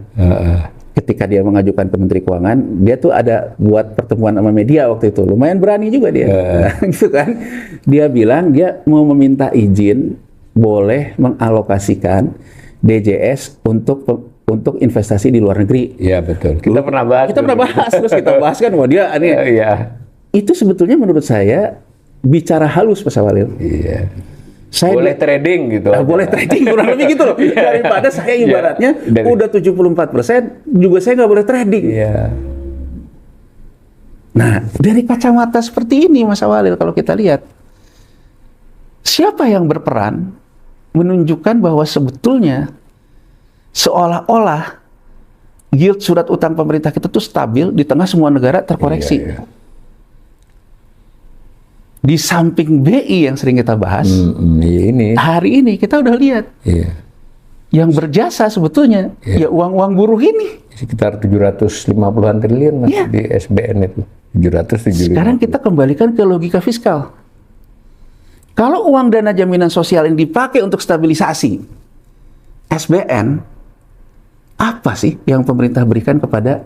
ketika dia mengajukan ke Menteri Keuangan, dia tuh ada buat pertemuan sama media waktu itu. Lumayan berani juga dia. Gitu kan. Dia bilang dia mau meminta izin boleh mengalokasikan DJS untuk investasi di luar negeri. Iya betul. Kita pernah bahas. Terus kita bahas kan, wah dia ini. Iya. Itu sebetulnya menurut saya bicara halus Mas Awalil. Iya. Saya boleh trading gitu. Boleh trading kurang lebih gitu loh. Daripada saya ibaratnya udah 74% juga saya nggak boleh trading. Iya. Nah, dari kacamata seperti ini Mas Awalil, kalau kita lihat, siapa yang berperan menunjukkan bahwa sebetulnya seolah-olah yield surat utang pemerintah kita tuh stabil di tengah semua negara terkoreksi. Iya, iya. Di samping BI yang sering kita bahas, ini. hari ini kita udah lihat Iya. yang berjasa sebetulnya ya uang-uang buruh ini. Sekitar 750-an triliun Mas, di SBN itu. 775. Sekarang kita kembalikan ke logika fiskal. Kalau uang dana jaminan sosial ini dipakai untuk stabilisasi SBN, apa sih yang pemerintah berikan kepada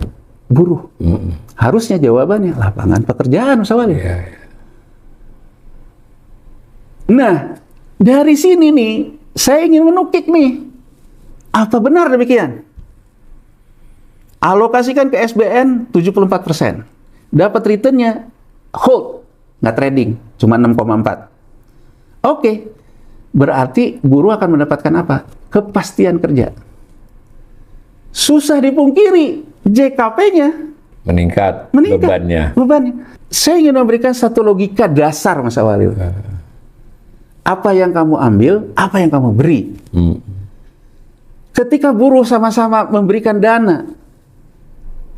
buruh? Harusnya jawabannya lapangan pekerjaan, Mas Awalil. Iya. Nah, dari sini nih, saya ingin menukik nih. Apa benar demikian? Alokasikan ke SBN 74%. Dapat returnnya hold, nggak trading, cuma 6,4. Oke, berarti buruh akan mendapatkan apa? Kepastian kerja. Susah dipungkiri, JKP-nya meningkat bebannya. Saya ingin memberikan satu logika dasar, Mas Awalil. Apa yang kamu ambil, apa yang kamu beri. Ketika buruh sama-sama memberikan dana,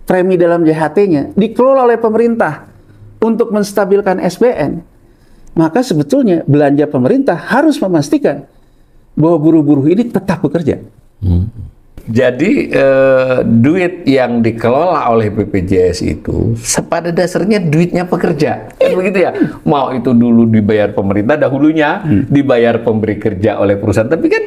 premi dalam JHT-nya, dikelola oleh pemerintah untuk menstabilkan SBN, maka sebetulnya belanja pemerintah harus memastikan bahwa buruh-buruh ini tetap bekerja. Jadi duit yang dikelola oleh BPJS itu pada dasarnya duitnya pekerja, kan begitu ya. Mau itu dulu dibayar pemerintah dahulunya, dibayar pemberi kerja oleh perusahaan, tapi kan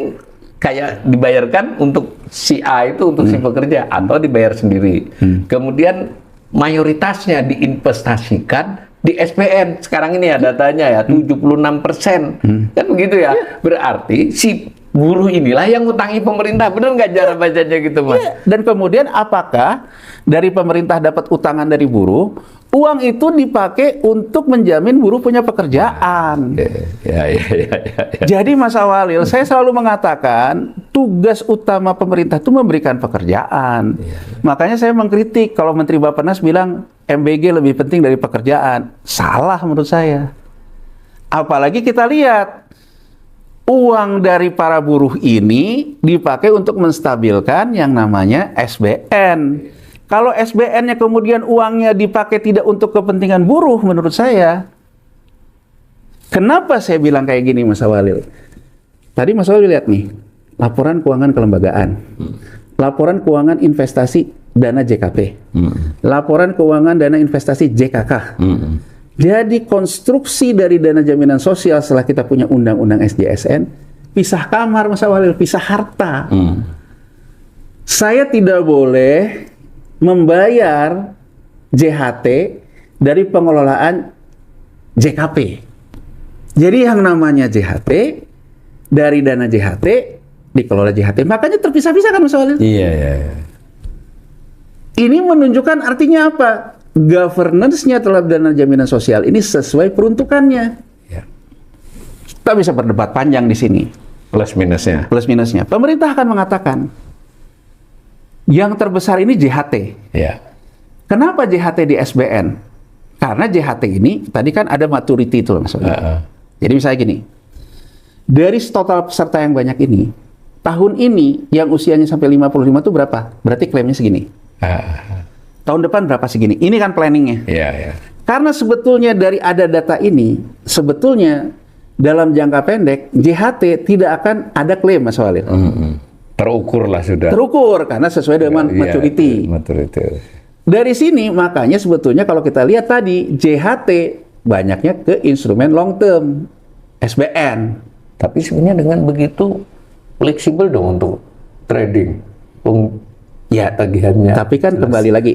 kayak dibayarkan untuk si A itu untuk si pekerja atau dibayar sendiri. Kemudian mayoritasnya diinvestasikan di SBN. Sekarang ini ya datanya ya 76%, kan begitu ya. Berarti si buruh inilah yang ngutangi pemerintah, benar nggak cara bacanya gitu Mas? Iya. Dan kemudian apakah dari pemerintah dapat utangan dari buruh, uang itu dipakai untuk menjamin buruh punya pekerjaan? Ya. Jadi Mas Awalil, saya selalu mengatakan tugas utama pemerintah itu memberikan pekerjaan. Makanya saya mengkritik kalau Menteri Bappenas bilang MBG lebih penting dari pekerjaan. Salah menurut saya. Apalagi kita lihat uang dari para buruh ini dipakai untuk menstabilkan yang namanya SBN. Kalau SBN-nya kemudian uangnya dipakai tidak untuk kepentingan buruh, menurut saya, kenapa saya bilang kayak gini Mas Awalil? Tadi Mas Awalil lihat nih, laporan keuangan kelembagaan, laporan keuangan investasi dana JKP, laporan keuangan dana investasi JKK. Jadi konstruksi dari dana jaminan sosial setelah kita punya undang-undang SJSN, pisah kamar Mas Awalil, pisah harta. Saya tidak boleh membayar JHT dari pengelolaan JKP. Jadi yang namanya JHT, dari dana JHT, dikelola JHT. Makanya terpisah-pisah kan Mas Awalil? Iya. Ini menunjukkan artinya apa? Governance-nya terhadap dana jaminan sosial ini sesuai peruntukannya. Ya. Kita bisa berdebat panjang di sini. Plus minusnya. Plus minusnya. Pemerintah akan mengatakan yang terbesar ini JHT. Ya. Kenapa JHT di SBN? Karena JHT ini tadi kan ada maturity itu maksudnya. Jadi misalnya gini, dari total peserta yang banyak ini, tahun ini yang usianya sampai 55 itu berapa? Berarti klaimnya segini. Tahun depan berapa segini? Ini kan planningnya. Iya. Karena sebetulnya dari ada data ini, sebetulnya dalam jangka pendek JHT tidak akan ada klaim Mas Walid. Terukur lah sudah. Terukur karena sesuai dengan maturity. Dari sini makanya sebetulnya kalau kita lihat tadi JHT banyaknya ke instrumen long term SBN. Tapi sebenarnya dengan begitu fleksibel dong untuk trading. Ya, tagihannya. Tapi kan kembali lagi,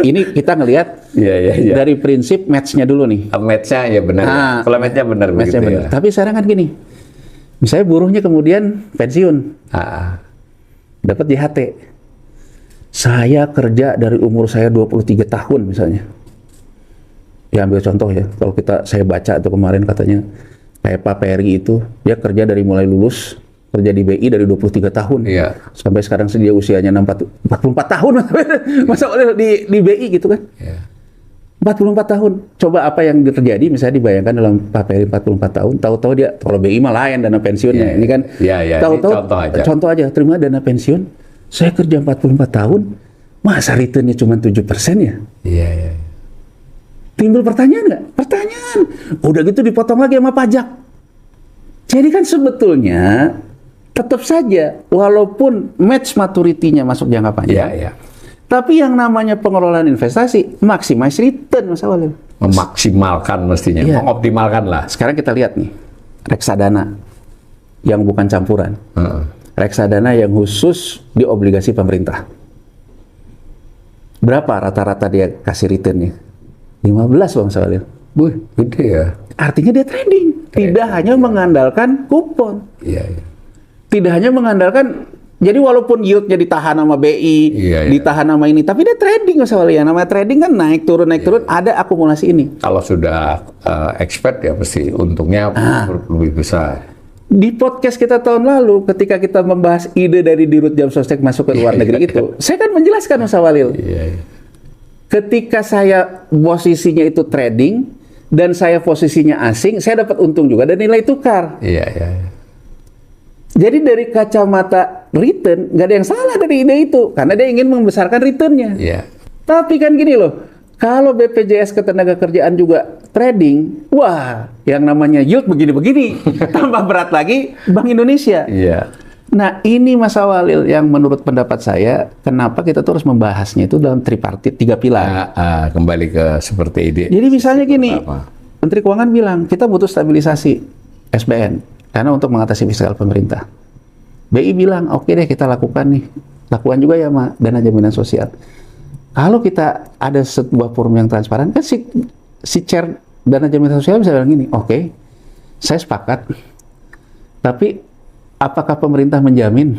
ini kita ngelihat dari prinsip match-nya dulu nih. Match-nya ya benar. Kalau match-nya benar begitu ya. Tapi sekarang kan gini, Misalnya buruhnya kemudian pensiun, dapat JHT. Saya kerja dari umur saya 23 tahun misalnya. Ya ambil contoh ya, kalau saya baca itu kemarin katanya, kayak Pak Peri itu, dia kerja dari mulai lulus, kerja di BI dari 23 tahun. Iya. Sampai sekarang dia usianya 44 tahun, masa di BI gitu kan. Iya. 44 tahun. Coba apa yang terjadi, misalnya dibayangkan dalam Pak Peri 44 tahun, tahu-tahu dia, kalau BI mah lain dana pensiunnya. Ini kan, tahu-tahu contoh aja, terima dana pensiun, saya kerja 44 tahun, masa returnnya cuma 7% ya? Iya. Timbul pertanyaan nggak? Pertanyaan. Udah gitu dipotong lagi sama pajak. Jadi kan sebetulnya, tetap saja, walaupun match maturity-nya masuk jangka panjang, Iya. tapi yang namanya pengelolaan investasi, maximize return, Mas Awalil. Memaksimalkan mestinya, mengoptimalkan lah. Sekarang kita lihat nih, reksadana yang bukan campuran. Reksadana yang khusus di obligasi pemerintah. Berapa rata-rata dia kasih returnnya? 15, Mas Awalil. Wih, gede ya. Artinya dia trading. Tidak hanya mengandalkan kupon. Iya. Tidak hanya mengandalkan, jadi walaupun yieldnya ditahan sama BI, ditahan sama ini, tapi dia trading, Mas Awalil. Ya, namanya trading kan naik turun, ada akumulasi ini. Kalau sudah expert ya pasti untungnya lebih besar. Di podcast kita tahun lalu, ketika kita membahas ide dari Dirut Jam Sostek masuk ke luar negeri itu, saya kan menjelaskan, Mas Awalil. Iya. Ketika saya posisinya itu trading, dan saya posisinya asing, saya dapat untung juga dan nilai tukar. Iya. Jadi dari kacamata return, nggak ada yang salah dari ide itu, karena dia ingin membesarkan returnnya. Iya. Tapi kan gini loh, kalau BPJS Ketenagakerjaan juga trading, wah, yang namanya yield begini-begini, tambah berat lagi Bank Indonesia. Iya. Nah, ini Mas Awalil yang menurut pendapat saya, kenapa kita terus membahasnya itu dalam tripartit, 3 pilar. Kembali ke seperti ide. Jadi misalnya gini, Menteri Keuangan bilang, kita butuh stabilisasi SBN, karena untuk mengatasi fiskal pemerintah. BI bilang, oke deh kita lakukan nih. Lakukan juga ya sama dana jaminan sosial. Kalau kita ada sebuah forum yang transparan, kan si chair dana jaminan sosial bisa bilang gini, oke, saya sepakat, tapi apakah pemerintah menjamin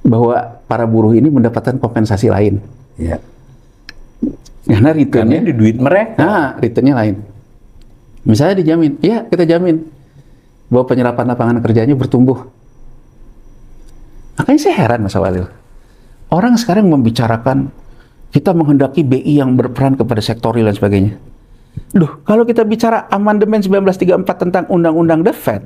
bahwa para buruh ini mendapatkan kompensasi lain? Iya. Karena returnnya di duit mereka. Nah, returnnya lain. Misalnya dijamin, ya kita jamin bahwa penyerapan lapangan kerjanya bertumbuh. Makanya saya heran, Mas Awalil. Orang sekarang membicarakan kita menghendaki BI yang berperan kepada sektorial dan sebagainya. Duh, kalau kita bicara amandemen 1934 tentang Undang-Undang The Fed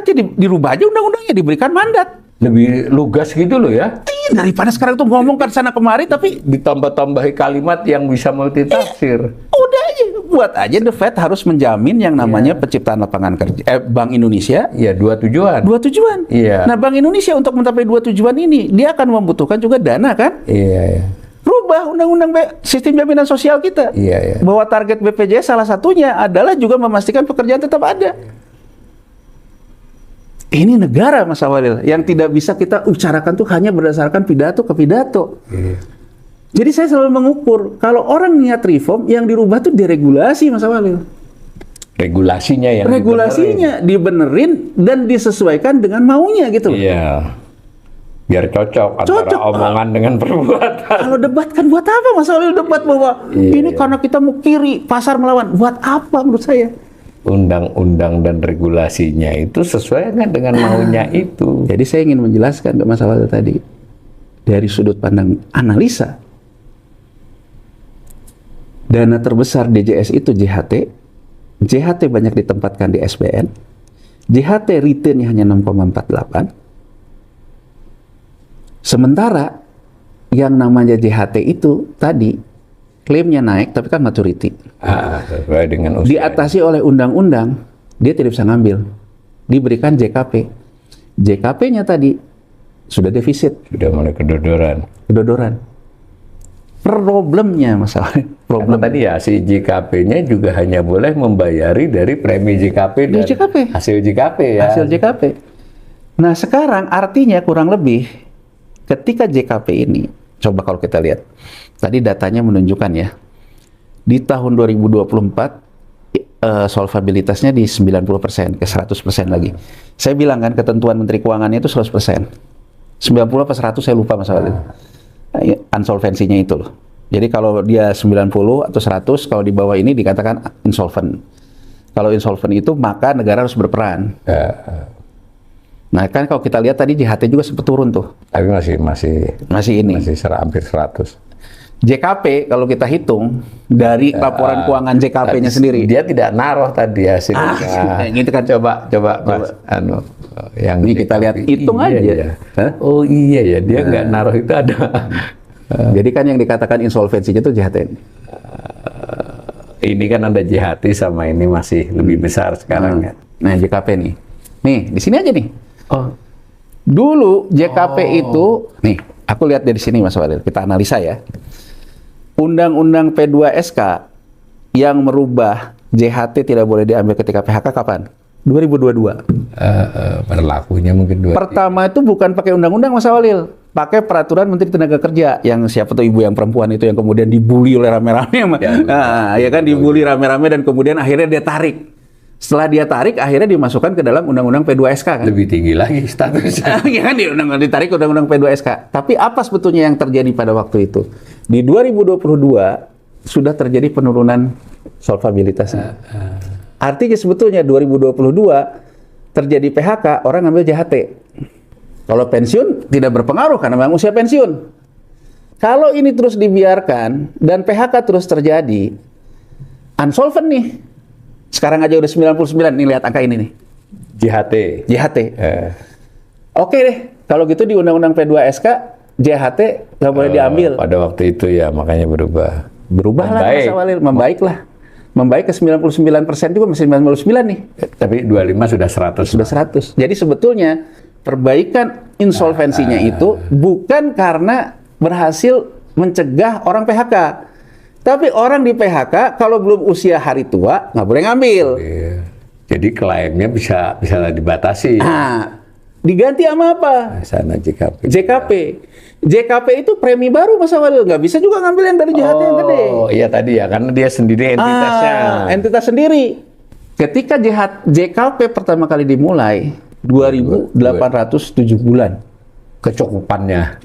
ya dirubah aja undang-undangnya, diberikan mandat. Lebih lugas gitu loh ya. Daripada sekarang tuh ngomong kan sana kemari, tapi ditambah-tambahi kalimat yang bisa multitafsir. Udah aja, buat aja The Fed harus menjamin yang namanya penciptaan lapangan kerja. Bank Indonesia. Iya, dua tujuan. Iya. Nah, Bank Indonesia untuk mencapai 2 tujuan ini, dia akan membutuhkan juga dana kan? Iya. Rubah undang-undang sistem jaminan sosial kita. Iya. Bahwa target BPJS salah satunya adalah juga memastikan pekerjaan tetap ada. Ini negara, Mas Awalil, yang tidak bisa kita ucarakan tuh hanya berdasarkan pidato ke pidato. Iya. Jadi saya selalu mengukur, kalau orang niat reform, yang dirubah tuh deregulasi, Mas Awalil. Regulasinya yang dibenerin dan disesuaikan dengan maunya gitu. Iya. Biar cocok antara omongan dengan perbuatan. Kalau debat kan buat apa, Mas Awalil? Debat bahwa ini karena kita mau kiri, pasar melawan. Buat apa menurut saya? Undang-undang dan regulasinya itu sesuai dengan maunya itu. Jadi saya ingin menjelaskan ke Mas Awalil tadi, dari sudut pandang analisa, dana terbesar DJS itu JHT. JHT banyak ditempatkan di SBN. JHT returnnya hanya 6,48. Sementara yang namanya JHT itu tadi klaimnya naik, tapi kan maturity. Sesuai dengan usia. Diatasi oleh undang-undang, dia tidak bisa ngambil. Diberikan JKP. JKP-nya tadi sudah defisit. Sudah mulai kedodoran. Problemnya masalahnya. Karena tadi ya si JKP-nya juga hanya boleh membayari dari premi JKP dan hasil JKP ya. Hasil JKP. Nah sekarang artinya kurang lebih ketika JKP ini, coba kalau kita lihat, tadi datanya menunjukkan ya, di tahun 2024 solvabilitasnya di 90% ke 100% lagi. Saya bilang kan ketentuan Menteri Keuangannya itu 100%. 90 apa 100 saya lupa masalah insolvensinya itu loh. Jadi kalau dia 90 atau 100, kalau di bawah ini dikatakan insolvent. Kalau insolvent itu maka negara harus berperan. Nah kan kalau kita lihat tadi JHT juga sempat turun tuh. Tapi masih ini. Masih hampir 100. JKP kalau kita hitung dari laporan keuangan JKP-nya sendiri. Dia tidak naruh tadi hasilnya. Gitu kan. Coba Mas, yang ini kita lihat hitung aja. Ya. Oh iya ya, dia nggak naruh itu ada. Jadi kan yang dikatakan insolvensinya itu JHT. Ini kan ada JHT sama ini masih lebih besar sekarang ya. Nah JKP nih. Nih di sini aja nih. Dulu JKP itu, nih aku lihat dari sini Mas Walil, kita analisa ya. Undang-undang P2SK yang merubah JHT tidak boleh diambil ketika PHK kapan? 2022. Berlakunya mungkin 2023. Pertama itu bukan pakai undang-undang Mas Walil, pakai peraturan Menteri Tenaga Kerja yang siapa tuh ibu yang perempuan itu yang kemudian dibully oleh rame-rame, ya kan dibully rame-rame dan kemudian akhirnya dia tarik. Setelah dia tarik, akhirnya dimasukkan ke dalam Undang-Undang P2SK kan? Lebih tinggi lagi statusnya. Ya kan, ditarik ke Undang-Undang P2SK. Tapi apa sebetulnya yang terjadi pada waktu itu? Di 2022 sudah terjadi penurunan solvabilitasnya. Artinya sebetulnya 2022 terjadi PHK, orang ngambil JHT. Kalau pensiun tidak berpengaruh karena memang usia pensiun. Kalau ini terus dibiarkan dan PHK terus terjadi, unsolvent nih. Sekarang aja udah 99, nih lihat angka ini nih. JHT. Oke deh, kalau gitu di Undang-Undang P2SK, JHT nggak boleh diambil. Pada waktu itu ya, makanya berubah. Berubahlah Mas Walil, membaiklah. Membaik ke 99% juga masih 99 nih. Tapi 25 sudah 100. Sudah 100. Jadi sebetulnya perbaikan insolvensinya itu bukan karena berhasil mencegah orang PHK. Tapi orang di PHK kalau belum usia hari tua nggak boleh ngambil. Jadi klaimnya bisa dibatasi. Diganti sama apa? Sana JKP. JKP itu premi baru Mas Walil, nggak bisa juga ngambil yang dari JHT yang gede. Oh iya tadi ya, karena dia sendiri entitasnya. Entitas sendiri. Ketika JKP pertama kali dimulai 2.807 bulan kecukupannya.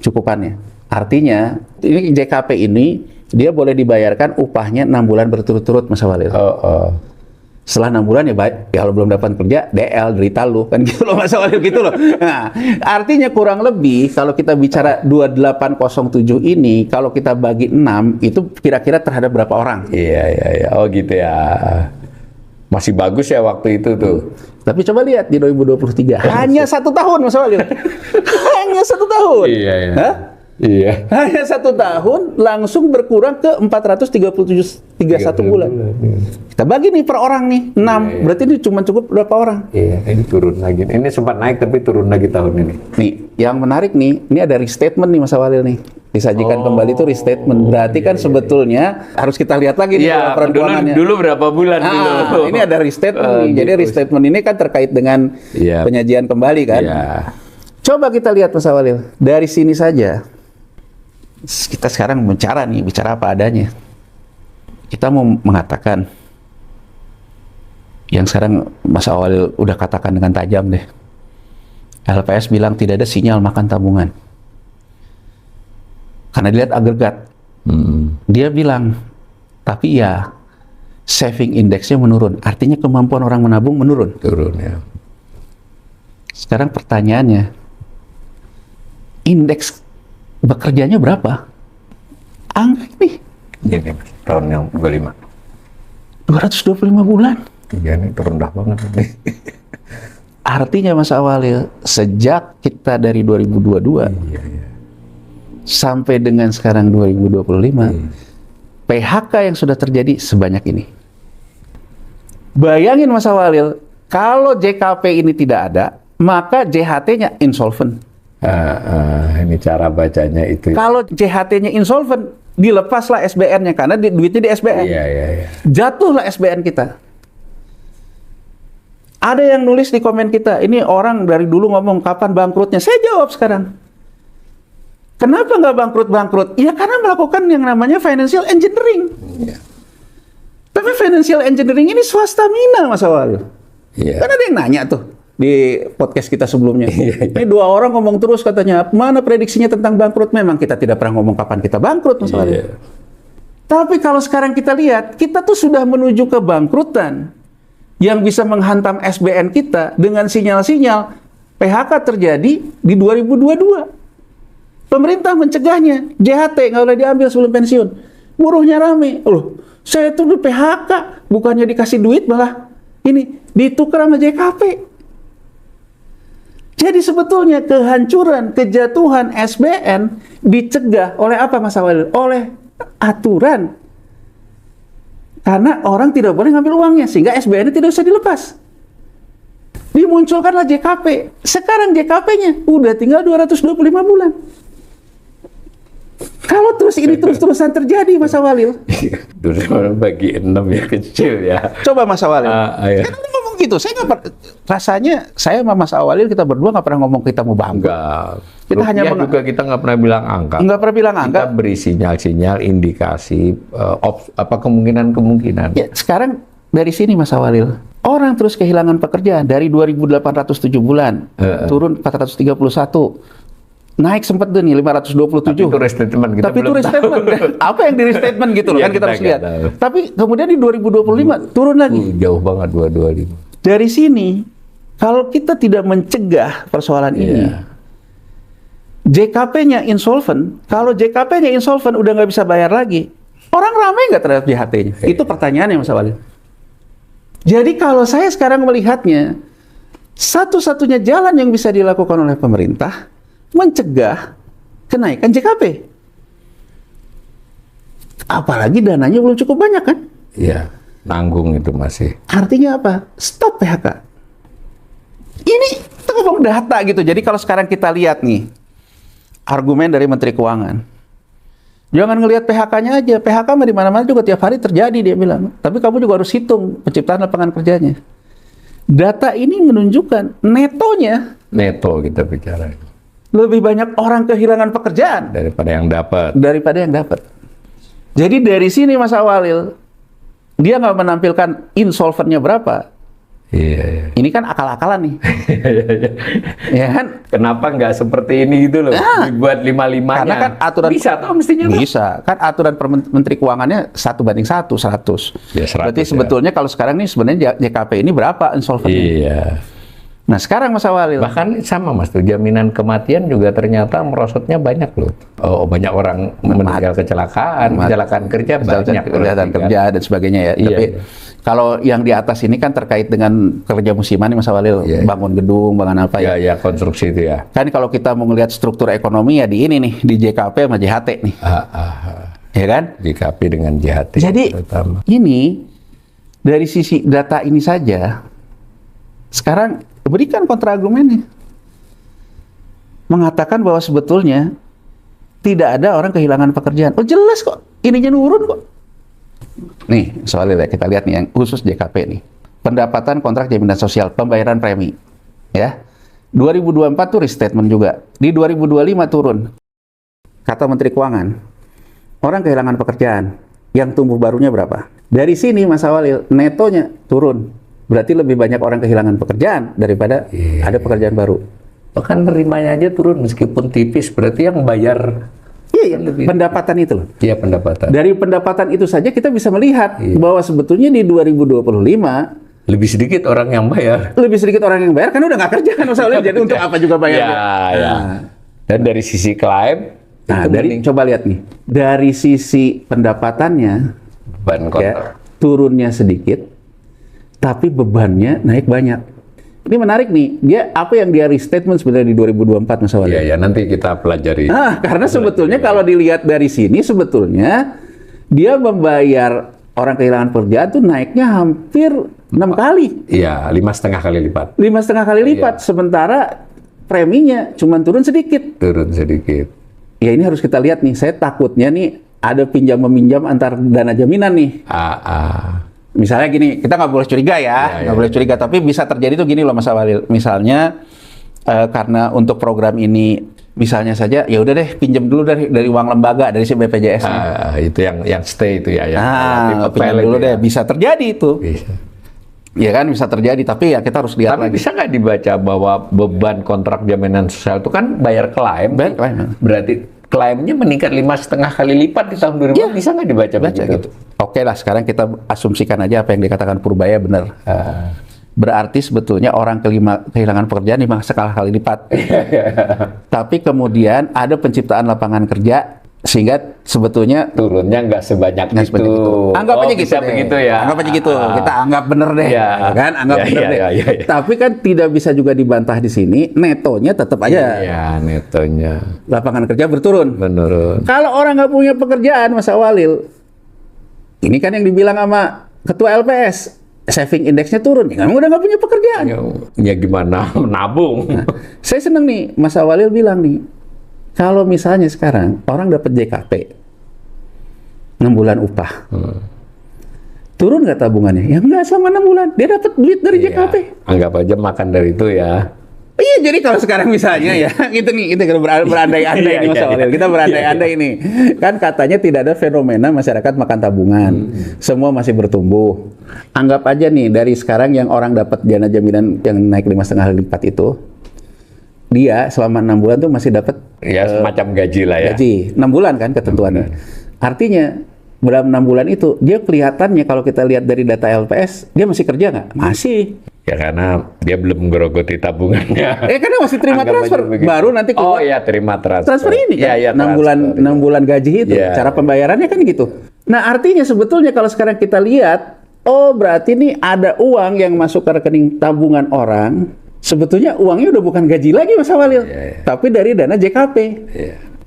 Artinya ini JKP ini dia boleh dibayarkan upahnya 6 bulan berturut-turut Mas Walil. Setelah 6 bulan ya baik, ya kalau belum dapat kerja, DL, derita lu, kan gitu loh Mas Walil, gitu loh. Nah, artinya kurang lebih kalau kita bicara 2807 ini, kalau kita bagi 6, itu kira-kira terhadap berapa orang? Iya. Oh gitu ya. Masih bagus ya waktu itu tuh. Tapi coba lihat di 2023, hanya 1 tahun Mas Walil. Hanya 1 tahun. Iya. Hah? Iya. Hanya 1 tahun langsung berkurang ke 431 bulan. Kita bagi nih per orang nih 6. Iya. Berarti ini cuma cukup berapa orang? Iya, ini turun lagi. Ini sempat naik tapi turun lagi tahun ini. Nih, yang menarik nih, ini ada restatement nih Mas Walil nih. Disajikan kembali itu restatement. Berarti kan sebetulnya harus kita lihat lagi nih laporan keuangannya. Dulu berapa bulan dulu. Ini ada restatement nih. Jadi restatement ini kan terkait dengan penyajian kembali kan. Coba kita lihat Mas Walil. Dari sini saja. Kita sekarang bicara apa adanya. Kita mau mengatakan yang sekarang Mas Walil udah katakan dengan tajam deh. LPS bilang tidak ada sinyal makan tabungan. Karena dilihat agregat. Dia bilang, tapi ya saving indeksnya menurun. Artinya kemampuan orang menabung menurun. Turun ya. Sekarang pertanyaannya, indeks bekerjanya berapa? Angka ini. Ini tahun yang 25. 225 bulan. Iya, ini terendah banget. Artinya Mas Walil, sejak kita dari 2022 sampai dengan sekarang 2025, PHK yang sudah terjadi sebanyak ini. Bayangin Mas Walil, kalau JKP ini tidak ada, maka JHT-nya insolvent. Ini cara bacanya itu. Kalau JHT-nya insolvent, dilepaslah SBN-nya karena duitnya di SBN. Iya. Jatuhlah SBN kita. Ada yang nulis di komen kita, ini orang dari dulu ngomong kapan bangkrutnya. Saya jawab sekarang. Kenapa nggak bangkrut-bangkrut? Ya karena melakukan yang namanya financial engineering. Tapi financial engineering ini swasta mina, Mas Awalil. Iya. Kan ada yang nanya tuh di podcast kita sebelumnya. Ini 2 orang ngomong terus katanya, mana prediksinya tentang bangkrut? Memang kita tidak pernah ngomong kapan kita bangkrut, Mas Awalil. Iya. Tapi kalau sekarang kita lihat, kita tuh sudah menuju ke bangkrutan yang bisa menghantam SBN kita dengan sinyal-sinyal PHK terjadi di 2022. Pemerintah mencegahnya, JHT nggak boleh diambil sebelum pensiun. Buruhnya rame. Loh, saya tuh di PHK, bukannya dikasih duit malah ini ditukar sama JKP. Jadi sebetulnya kehancuran, kejatuhan SBN dicegah oleh apa, Mas Awalil? Oleh aturan. Karena orang tidak boleh ngambil uangnya, sehingga SBN tidak usah dilepas. Dimunculkanlah JKP. Sekarang JKP-nya udah tinggal 225 bulan. Kalau terus ini terus-terusan terjadi, Mas Awalil. Dulu bagi 6 ya kecil ya. Coba Mas Awalil. Iya. Kan udah ngomong gitu. Rasanya saya sama Mas Awalil kita berdua nggak pernah ngomong kita mau bangkrut. Enggak. Kita hanya juga kita nggak pernah bilang angka. Nggak pernah bilang angka. Kita beri sinyal-sinyal, indikasi, kemungkinan. Ya, sekarang dari sini Mas Awalil, orang terus kehilangan pekerjaan dari 2.807 bulan turun 431. Naik sempat tuh nih 527. Tapi itu restatement kita. Tapi itu restatement. Apa yang di restatement gitu loh, kan kita harus lihat. Tapi kemudian di 2025 turun lagi. Jauh banget 225. Dari sini kalau kita tidak mencegah persoalan ini, JKP-nya insolvent. Kalau JKP-nya insolvent udah nggak bisa bayar lagi, orang ramai nggak terhadap JHT-nya? Itu pertanyaannya, Mas Awalil. Jadi kalau saya sekarang melihatnya, satu-satunya jalan yang bisa dilakukan oleh pemerintah mencegah kenaikan JKP. Apalagi dananya belum cukup banyak kan? Iya, nanggung itu masih. Artinya apa? Stop PHK. Ini kita ngomong data gitu. Jadi kalau sekarang kita lihat nih, argumen dari Menteri Keuangan. Jangan ngelihat PHK-nya aja. PHK mah di mana-mana juga tiap hari terjadi, dia bilang. Tapi kamu juga harus hitung penciptaan lapangan kerjanya. Data ini menunjukkan netonya. Neto kita bicara. Lebih banyak orang kehilangan pekerjaan daripada yang dapat. Jadi dari sini Mas Awalil, dia nggak menampilkan insolvennya berapa. Iya. Ini kan akal-akalan nih. Ya kan? Kenapa nggak seperti ini gitu loh? Dibuat 5-5-nya. Karena kan aturan bisa toh mestinya. Bisa. Kan aturan Menteri Keuangannya 1:1, 100. Ya, 100. Berarti sebetulnya kalau sekarang nih sebenarnya JKP ini berapa insolvennya? Iya. Nah sekarang Mas Awalil. Bahkan sama Mas tuh, jaminan kematian juga ternyata merosotnya banyak loh. Oh, banyak orang meninggal kecelakaan kerja banyak. Kecelakaan kerja dan sebagainya ya. Iya, tapi kalau yang di atas ini kan terkait dengan kerja musiman nih Mas Awalil. Iya. Bangun gedung, bangun apa ya. Ya, konstruksi itu ya. Kan kalau kita mau ngelihat struktur ekonomi ya di ini nih, di JKP sama JHT nih. Ya kan? JKP dengan JHT. Jadi terutama. Ini dari sisi data ini saja, sekarang berikan kontraargumennya. Mengatakan bahwa sebetulnya tidak ada orang kehilangan pekerjaan. Oh jelas kok, ininya nurun kok. Nih, soalnya kita lihat nih yang khusus JKP nih. Pendapatan kontrak jaminan sosial, pembayaran premi. Ya. 2024 tuh restatement juga. Di 2025 turun. Kata Menteri Keuangan, orang kehilangan pekerjaan. Yang tumbuh barunya berapa? Dari sini Mas Awalil, netonya turun. Berarti lebih banyak orang kehilangan pekerjaan daripada ada pekerjaan baru. Bahkan nerimanya aja turun meskipun tipis. Berarti yang bayar pendapatan itu loh. Iya, pendapatan. Dari pendapatan itu saja kita bisa melihat bahwa sebetulnya di 2025 lebih sedikit orang yang bayar. Lebih sedikit orang yang bayar karena udah nggak kerja kan Mas. Jadi untuk apa juga bayarnya? Ya. Dan dari sisi klaim, coba lihat nih. Dari sisi pendapatannya beban kontrak turunnya sedikit. Tapi bebannya naik banyak. Ini menarik nih. Apa yang dia restatement sebenarnya di 2024 Mas Awalil? Iya, nanti kita pelajari. Karena sebetulnya kalau dilihat dari sini sebetulnya dia membayar orang kehilangan pekerjaan tuh naiknya hampir 6 kali. Iya, 5,5 kali lipat. 5,5 kali lipat. Iya. Sementara preminya cuma turun sedikit. Ya ini harus kita lihat nih. Saya takutnya nih ada pinjam-meminjam antar dana jaminan nih. Misalnya gini, kita nggak boleh curiga nggak boleh curiga, tapi bisa terjadi tuh gini loh Mas Awalil. Misalnya karena untuk program ini Misalnya saja, ya udah deh pinjam dulu dari uang lembaga, dari si BPJS. Itu yang stay itu ya. Pinjam dulu deh, bisa terjadi itu. Bisa. Ya kan, bisa terjadi, tapi ya kita harus lihat tapi lagi. Bisa nggak dibaca bahwa beban kontrak jaminan sosial itu kan bayar klaim? Berarti klaimnya meningkat 5,5 kali lipat di tahun 2000. Ya. Bisa nggak dibaca begitu? Oke lah, sekarang kita asumsikan aja apa yang dikatakan Purbaya benar. Berarti sebetulnya orang kehilangan pekerjaan 5 kali lipat. Tapi kemudian ada penciptaan lapangan kerja sehingga sebetulnya turunnya nggak sebanyak itu. Anggap aja gitu begitu ya. Anggap aja gitu. Kita anggap bener deh, kan? Anggap bener deh. Tapi kan tidak bisa juga dibantah di sini. Netonya tetap aja. Iya, netonya. Lapangan kerja menurun. Kalau orang nggak punya pekerjaan, Mas Awalil, ini kan yang dibilang sama Ketua LPS. Saving indeksnya turun, ya kamu udah nggak punya pekerjaan. Ya gimana, menabung. Saya seneng nih, Mas Awalil bilang nih, kalau misalnya sekarang orang dapat JKP, 6 bulan upah, turun nggak tabungannya? Ya nggak, selama 6 bulan, dia dapat duit dari JKP. Anggap aja makan dari itu ya. Iya, jadi kalau sekarang misalnya ya, itu kita berandai-andai nih Mas Awalil. Kita berandai-andai nih. Kan katanya tidak ada fenomena masyarakat makan tabungan. Semua masih bertumbuh. Anggap aja nih, dari sekarang yang orang dapat dana jaminan yang naik 5,5 kali lipat itu, dia selama 6 bulan tuh masih dapat semacam gaji lah ya. Gaji 6 bulan kan ketentuannya. Artinya dalam 6 bulan itu dia kelihatannya, kalau kita lihat dari data LPS, dia masih kerja nggak? Masih. Ya karena dia belum menggerogoti tabungannya. Karena masih terima transfer. Baru nanti keluar. Oh iya, terima transfer. Transfer ini kan. 6 bulan gaji itu. Cara pembayarannya kan gitu. Nah, artinya sebetulnya kalau sekarang kita lihat, oh berarti nih ada uang yang masuk ke rekening tabungan orang. Sebetulnya uangnya udah bukan gaji lagi, Mas Awalil. Tapi dari dana JKP.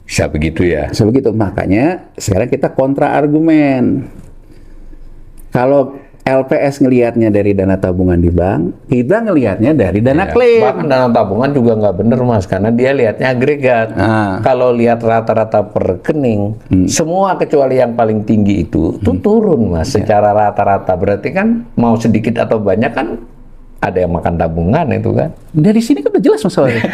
Bisa begitu ya. Bisa begitu. Makanya sekarang kita kontra argumen. Kalau LPS ngelihatnya dari dana tabungan di bank, kita ngelihatnya dari dana klaim. Bahkan dana tabungan juga nggak bener, Mas, karena dia lihatnya agregat. Kalau lihat rata-rata per rekening, semua kecuali yang paling tinggi itu turun, Mas, secara rata-rata. Berarti kan mau sedikit atau banyak kan ada yang makan tabungan itu kan. Dari sini kan udah jelas masalahnya.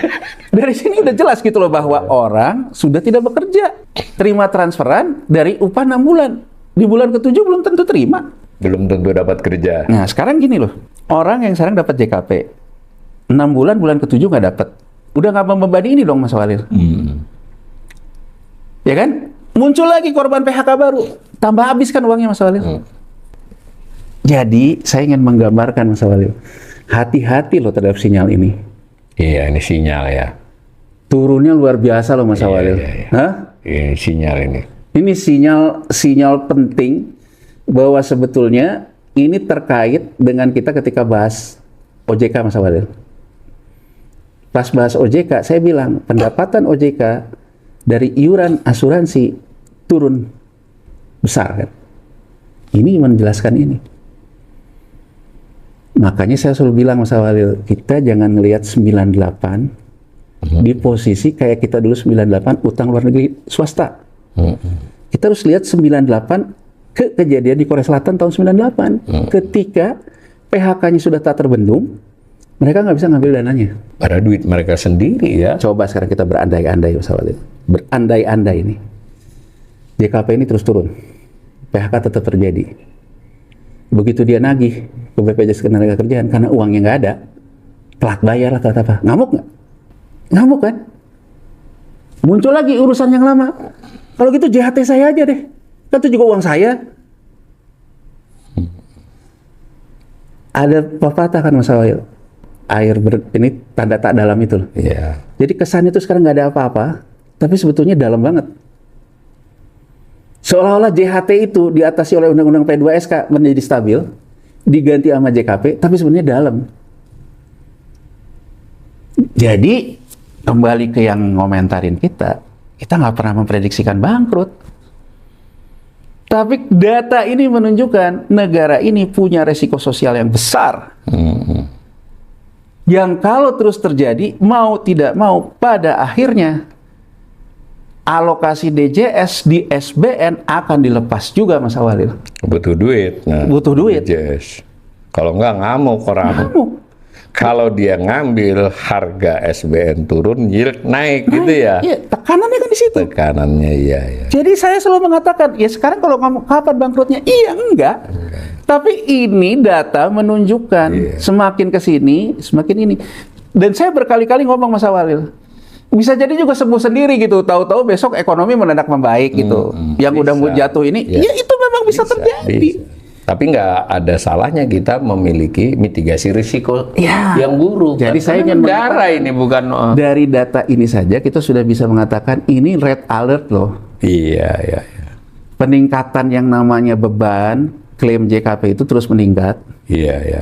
Dari sini udah jelas gitu loh, bahwa orang sudah tidak bekerja, terima transferan dari upah 6 bulan. Di bulan ke-7 belum tentu terima. Belum tentu dapat kerja. Nah, sekarang gini loh. Orang yang sekarang dapat JKP 6 bulan ke-7 nggak dapat. Udah nggak membebani ini dong, Mas Walil. Ya kan? Muncul lagi korban PHK baru. Tambah habis kan uangnya, Mas Walil. Jadi, saya ingin menggambarkan, Mas Walil, hati-hati loh terhadap sinyal ini. Iya, ini sinyal ya. Turunnya luar biasa loh, Mas Walil. Hah? Ini sinyal ini. Ini sinyal penting bahwa sebetulnya ini terkait dengan kita ketika bahas OJK, Mas Awalil. Pas bahas OJK, saya bilang pendapatan OJK dari iuran asuransi turun besar kan. Ini menjelaskan ini. Makanya saya selalu bilang, Mas Awalil, kita jangan ngelihat 98 di posisi kayak kita dulu 98 utang luar negeri swasta. Kita harus lihat 98 ke kejadian di Korea Selatan tahun 98. Ketika PHK-nya sudah tak terbendung, mereka nggak bisa ngambil dananya. Pada duit mereka sendiri ya. Coba sekarang kita berandai-andai, Mas Walid. Berandai-andai ini. JKP ini terus turun. PHK tetap terjadi. Begitu dia nagih ke BPJS Ketenagakerjaan karena uangnya nggak ada, telat bayar lah atau apa. Ngamuk nggak? Ngamuk kan? Muncul lagi urusan yang lama. Kalau gitu JHT saya aja deh. Kan itu juga uang saya. Ada pepatah kan, Mas Awil, ini tanda tak dalam itu loh. Jadi kesan itu sekarang nggak ada apa-apa, tapi sebetulnya dalam banget. Seolah-olah JHT itu diatasi oleh Undang-Undang P2SK menjadi stabil, diganti sama JKP, tapi sebenarnya dalam. Jadi kembali ke yang ngomentarin kita nggak pernah memprediksikan bangkrut. Tapi data ini menunjukkan negara ini punya resiko sosial yang besar. Yang kalau terus terjadi, mau tidak mau, pada akhirnya alokasi DJS di SBN akan dilepas juga, Mas Awalil. Butuh duit. Butuh duit. DJS. Kalau nggak ngamuk orang. Ngamuk. Kalau dia ngambil harga SBN turun, yield naik gitu ya. Iya, tekanannya kan di situ. Tekanannya iya ya. Jadi saya selalu mengatakan, ya sekarang kalau kamu kapan bangkrutnya? Iya, enggak. Tapi ini data menunjukkan semakin ke sini, semakin ini. Dan saya berkali-kali ngomong Mas Awalil, bisa jadi juga sembuh sendiri gitu. Tahu-tahu besok ekonomi mendadak membaik gitu. Yang udah mau jatuh ini, ya itu memang bisa terjadi. Tapi nggak ada salahnya kita memiliki mitigasi risiko yang buruk. Jadi saya ingin negara ini bukan dari data ini saja kita sudah bisa mengatakan ini red alert loh. Iya. Peningkatan yang namanya beban klaim JKP itu terus meningkat. Iya.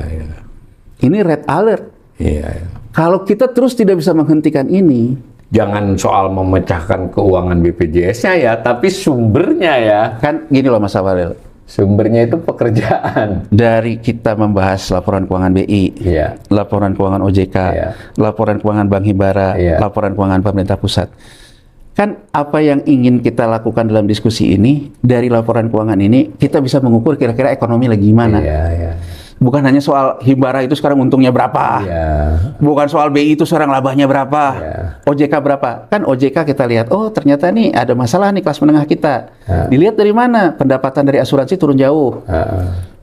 Ini red alert. Iya. Kalau kita terus tidak bisa menghentikan ini, jangan soal memecahkan keuangan BPJS-nya ya, tapi sumbernya ya. Kan gini loh Mas Awalil. Sumbernya itu pekerjaan. Dari kita membahas laporan keuangan BI, laporan keuangan OJK, laporan keuangan Bank Himbara, laporan keuangan pemerintah pusat. Kan apa yang ingin kita lakukan dalam diskusi ini, dari laporan keuangan ini, kita bisa mengukur kira-kira ekonomi lagi gimana. Bukan hanya soal Himbara itu sekarang untungnya berapa, bukan soal BI itu sekarang labahnya berapa, OJK berapa. Kan OJK kita lihat, oh ternyata nih ada masalah nih kelas menengah kita. Dilihat dari mana? Pendapatan dari asuransi turun jauh.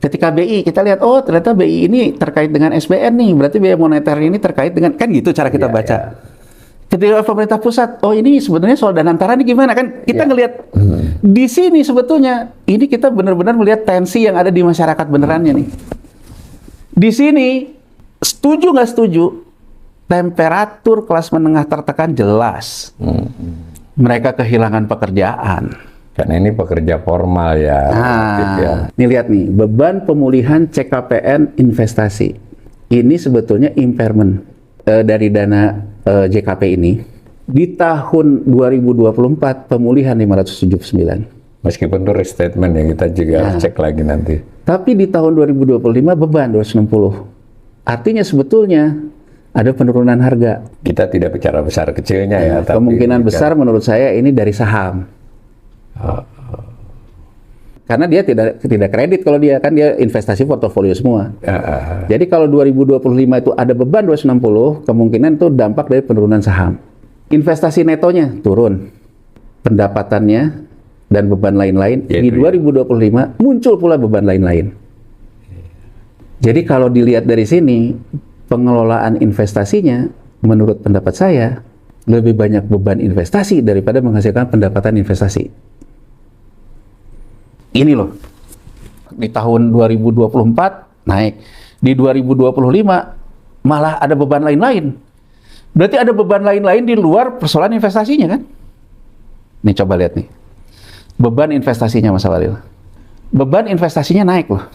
Ketika BI kita lihat, oh ternyata BI ini terkait dengan SBN nih, berarti biaya moneter ini terkait dengan, kan gitu cara kita baca. Ketika pemerintah pusat, oh ini sebenarnya soal dana antara ini gimana, kan kita ngelihat di sini sebetulnya ini kita benar-benar melihat tensi yang ada di masyarakat benerannya nih. Di sini, setuju nggak setuju, temperatur kelas menengah tertekan jelas. Mereka kehilangan pekerjaan. Karena ini pekerja formal ya. Ini lihat nih, beban pemulihan CKPN investasi. Ini sebetulnya impairment dari dana JKP ini. Di tahun 2024, pemulihan 579. Meskipun itu restatement ya, kita juga cek lagi nanti. Tapi di tahun 2025 beban 260. Artinya sebetulnya ada penurunan harga. Kita tidak bicara besar kecilnya ya. Tapi kemungkinan besar menurut saya ini dari saham. Karena dia tidak kredit kalau dia kan dia investasi portofolio semua. Jadi kalau 2025 itu ada beban 260, kemungkinan itu dampak dari penurunan saham. Investasi netonya turun. Pendapatannya dan beban lain-lain, di 2025 muncul pula beban lain-lain. Jadi kalau dilihat dari sini, pengelolaan investasinya menurut pendapat saya lebih banyak beban investasi daripada menghasilkan pendapatan investasi. Ini loh, di tahun 2024 naik, di 2025 malah ada beban lain-lain. Berarti ada beban lain-lain di luar persoalan investasinya kan? Nih coba lihat nih. Beban investasinya Mas Awalil. Beban investasinya naik loh.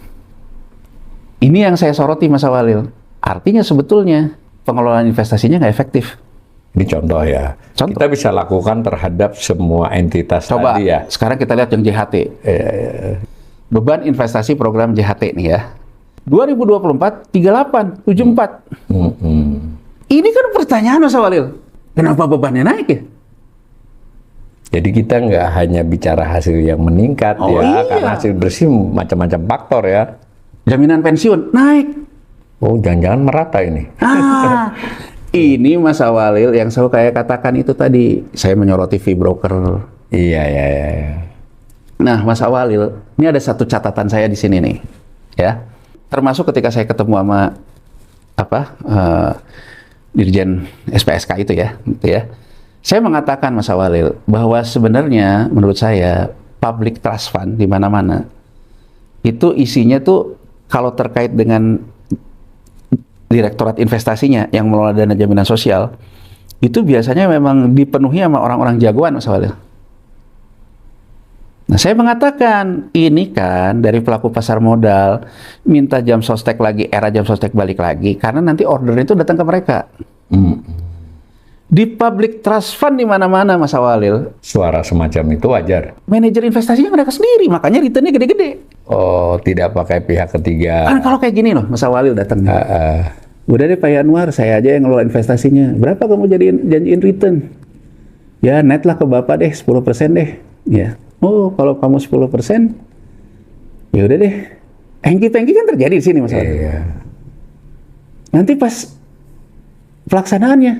Ini yang saya soroti Mas Awalil. Artinya sebetulnya pengelolaan investasinya nggak efektif. Ini contoh ya. Kita bisa lakukan terhadap semua entitas coba, tadi ya. Sekarang kita lihat yang JHT. Beban investasi program JHT nih ya. 2024, 38, 74. Ini kan pertanyaan Mas Awalil. Kenapa bebannya naik ya? Jadi kita nggak hanya bicara hasil yang meningkat karena hasil bersih macam-macam faktor ya. Jaminan pensiun naik. Oh, jangan-jangan merata ini. Ini Mas Awalil yang selalu kayak katakan itu tadi. Saya menyoroti fee broker. Iya. Nah, Mas Awalil, ini ada satu catatan saya di sini nih, ya. Termasuk ketika saya ketemu sama Dirjen SPSK itu ya, Saya mengatakan Mas Awalil bahwa sebenarnya menurut saya public trust fund di mana-mana itu isinya tuh kalau terkait dengan direktorat investasinya yang mengelola dana jaminan sosial itu biasanya memang dipenuhi sama orang-orang jagoan Mas Awalil. Nah, saya mengatakan ini kan dari pelaku pasar modal minta jam sostek lagi, era jam sostek balik lagi karena nanti order itu datang ke mereka. Di public trust fund di mana-mana Mas Awalil. Suara semacam itu wajar. Manajer investasinya mereka sendiri, makanya returnnya gede-gede. Oh, tidak pakai pihak ketiga. Kan kalau kayak gini loh, Mas Awalil datang. Udah deh Pak Yanwar, saya aja yang ngelola investasinya. Berapa kamu janjiin return? Ya net lah ke Bapak deh, 10% deh. Ya. Oh, kalau kamu 10%, ya udah deh. Engki-pengki kan terjadi di sini Mas Awalil. Nanti pas pelaksanaannya,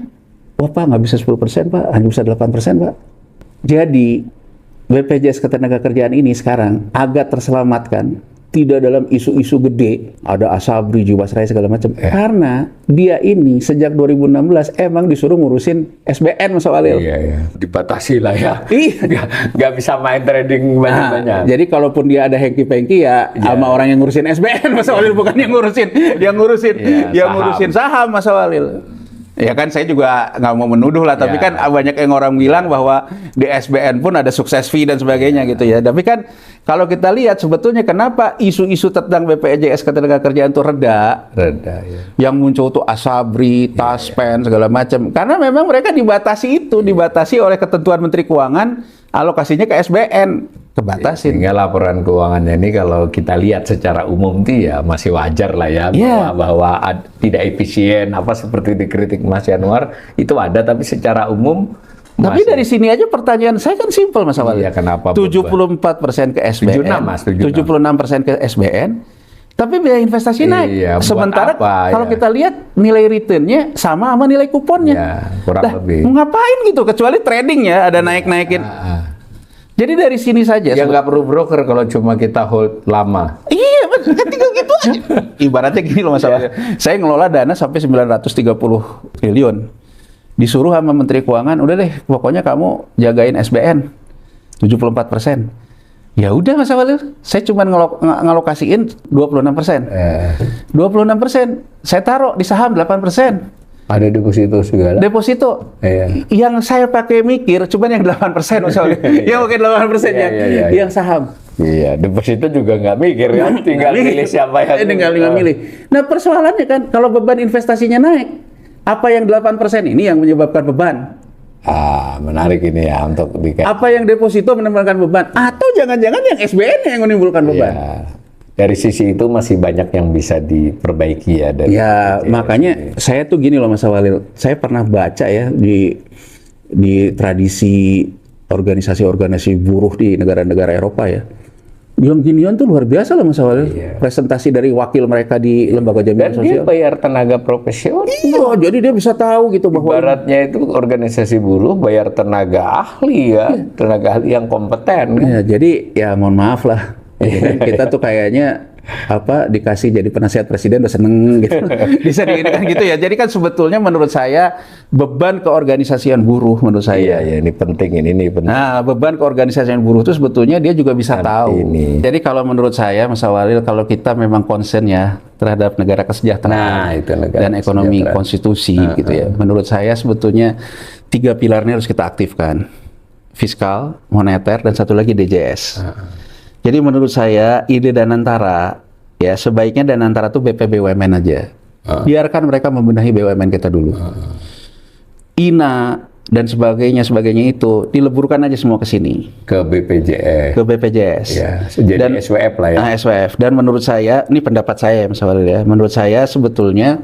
wah Pak nggak bisa 10% Pak, hanya bisa 8% Pak. Jadi BPJS Ketenagakerjaan ini sekarang agak terselamatkan, tidak dalam isu-isu gede, ada Asabri, Jiwasraya segala macam. Karena dia ini sejak 2016 emang disuruh ngurusin SBN Mas Walil. Iya. Dibatasi lah ya. Iya. Nggak bisa main trading banyak-banyak. Jadi kalaupun dia ada hengki-pengki ya sama orang yang ngurusin SBN Mas Walil, bukan yang ngurusin saham Mas Walil. Ya kan saya juga nggak mau menuduh lah, tapi kan banyak yang orang bilang bahwa di SBN pun ada sukses fee dan sebagainya gitu ya. Tapi kan kalau kita lihat sebetulnya kenapa isu-isu tentang BPJS Ketenagakerjaan itu reda ya. Yang muncul tuh Asabri, Taspen segala macam. Karena memang mereka dibatasi oleh ketentuan Menteri Keuangan, alokasinya ke SBN. Kebatasin. Sehingga laporan keuangannya ini kalau kita lihat secara umum ya masih wajar lah ya, bahwa tidak efisien apa seperti dikritik Mas Yanuar itu ada, tapi secara umum tapi dari sini aja pertanyaan saya kan simpel Mas Awal. Iya, kenapa 74% ke SBN, 76% ke SBN, tapi biaya investasi naik. Sementara kalau kita lihat nilai returnnya sama nilai kuponnya. Kurang lebih. Mau ngapain gitu, kecuali trading ya ada naik-naikin. Jadi dari sini saja. Ya nggak perlu broker kalau cuma kita hold lama. Iya, kan tinggal gitu aja. Ibaratnya gini loh masalahnya. Saya ngelola dana sampai 930 triliun. Disuruh sama Menteri Keuangan, udah deh, pokoknya kamu jagain SBN 74%. Ya udah Mas Walil, saya cuma ngalokasiin 26%. 26%, saya taruh di saham 8%. Ada deposito segala. Deposito. Yang saya pakai mikir cuman yang 8% Mas Walil. Yang pakai 8% yang saham. Iya, deposito juga nggak mikir ya, tinggal milih siapa yang tinggal milih. Nah, persoalannya kan kalau beban investasinya naik, apa yang 8% ini yang menyebabkan beban? Menarik ini ya untuk apa yang deposito menimbulkan beban? Atau jangan-jangan yang SBN yang menimbulkan beban? Dari sisi itu masih banyak yang bisa diperbaiki ya. Makanya saya tuh gini loh Mas Walil, saya pernah baca ya di tradisi organisasi buruh di negara-negara Eropa ya. Yang ginian tuh luar biasa loh Mas Walil. Presentasi dari wakil mereka di lembaga jaminan sosial. Dan dia bayar tenaga profesional. Iya, jadi dia bisa tahu gitu bahwa ibaratnya itu organisasi buruh bayar tenaga ahli ya, tenaga ahli yang kompeten. Ya, jadi ya mohon maaf lah. Kita tuh kayaknya dikasih jadi penasihat presiden udah seneng gitu. Bisa kan gitu ya. Jadi kan sebetulnya menurut saya beban keorganisasian buruh menurut saya. Iya, ini penting. Nah, beban keorganisasian buruh itu sebetulnya dia juga bisa tahu. Jadi kalau menurut saya Mas Walil, kalau kita memang concern ya terhadap negara kesejahteraan dan ekonomi konstitusi gitu ya. Menurut saya sebetulnya 3 pilarnya harus kita aktifkan. Fiskal, moneter, dan satu lagi DJS. Jadi menurut saya ide Danantara ya sebaiknya Danantara tuh BP BUMN aja. Biarkan mereka membenahi BUMN kita dulu. INA dan sebagainya itu dileburkan aja semua ke sini. Ke BPJS. Ya, jadi SWF lah ya. SWF. Dan menurut saya, ini pendapat saya Mas Walil ya. Menurut saya sebetulnya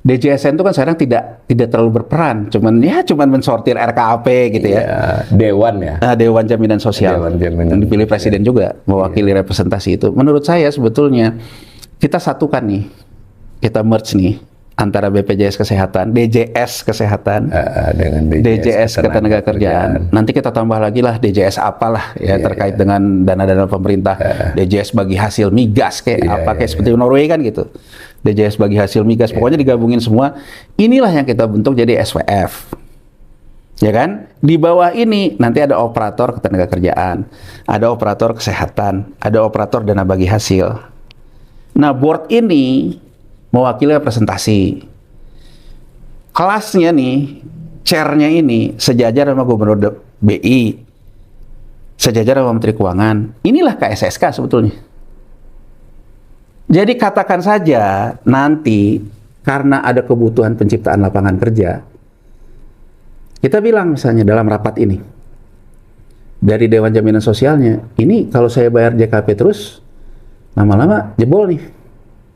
DJSN itu kan sekarang tidak terlalu berperan, cuman mensortir RKAP gitu ya. Dewan ya. Dewan Jaminan Sosial. Dipilih presiden juga mewakili representasi itu. Menurut saya sebetulnya kita satukan nih, kita merge nih antara BPJS Kesehatan, DJS Kesehatan, dengan DJS Ketenagakerjaan. Nanti kita tambah lagi lah DJS apalah ya terkait dengan dana-dana pemerintah. DJS bagi hasil migas kayak seperti Norway kan gitu. DJS bagi hasil migas, pokoknya digabungin semua. Inilah yang kita bentuk jadi SWF. Ya kan? Di bawah ini nanti ada operator ketenagakerjaan, ada operator kesehatan, ada operator dana bagi hasil. Nah, board ini mewakili representasi. Kelasnya nih, chairnya ini sejajar sama Gubernur BI, sejajar sama Menteri Keuangan. Inilah KSSK sebetulnya. Jadi katakan saja nanti karena ada kebutuhan penciptaan lapangan kerja, kita bilang misalnya dalam rapat ini, dari Dewan Jaminan Sosialnya, ini kalau saya bayar JKP terus, lama-lama jebol nih.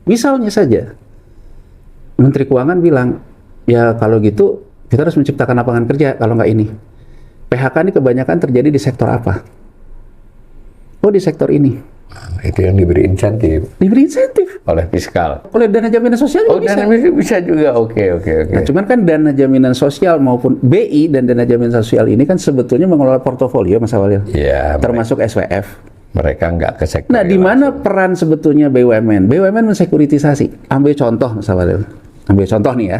Misalnya saja, Menteri Keuangan bilang, ya kalau gitu kita harus menciptakan lapangan kerja, kalau nggak ini. PHK ini kebanyakan terjadi di sektor apa? Oh, di sektor ini. Itu yang diberi insentif. Diberi insentif Oleh fiskal. oleh dana jaminan sosial juga bisa. Dana bisa juga. Oke. Nah, cuman kan dana jaminan sosial maupun BI dan dana jaminan sosial ini kan sebetulnya mengelola portofolio, Mas Awalil. Iya. Termasuk SWF. Mereka nggak ke sektor. Nah, di mana peran sebetulnya BUMN? BUMN mensekuritisasi. Ambil contoh, Mas Awalil. Ambil contoh nih ya.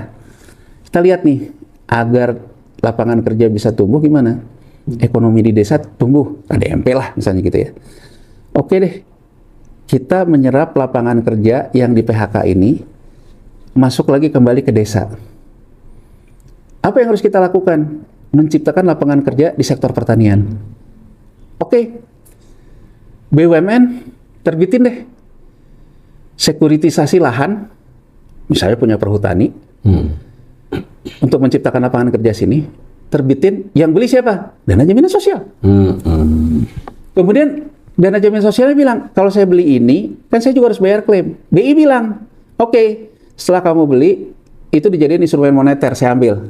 Kita lihat nih, agar lapangan kerja bisa tumbuh gimana? Ekonomi di desa tumbuh, ADMP lah misalnya gitu ya. Oke deh, kita menyerap lapangan kerja yang di PHK ini, masuk lagi kembali ke desa. Apa yang harus kita lakukan? Menciptakan lapangan kerja di sektor pertanian. Oke, BUMN terbitin deh sekuritisasi lahan, misalnya punya perhutani, untuk menciptakan lapangan kerja sini, terbitin, yang beli siapa? Dana jaminan sosial. Kemudian dana jaminan sosialnya bilang, kalau saya beli ini, kan saya juga harus bayar klaim. BI bilang, oke, setelah kamu beli, itu dijadiin instrumen moneter, saya ambil.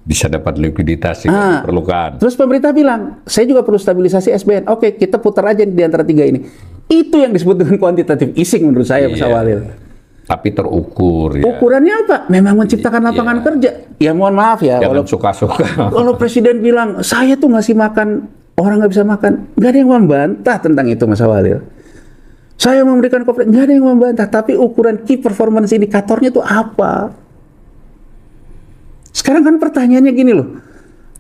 Bisa dapat likuiditas yang diperlukan. Terus pemerintah bilang, saya juga perlu stabilisasi SBN. Oke, kita putar aja di antara tiga ini. Itu yang disebut dengan quantitative easing menurut saya, Mas Awalil. Tapi terukur ya. Ukurannya apa? Memang menciptakan lapangan kerja. Ya mohon maaf ya. Jangan suka-suka. Kalau presiden bilang, saya tuh ngasih makan, orang nggak bisa makan. Nggak ada yang membantah tentang itu, Mas Awalil. Saya memberikan kooperasi, nggak ada yang membantah. Tapi ukuran key performance indikatornya itu apa? Sekarang kan pertanyaannya gini loh.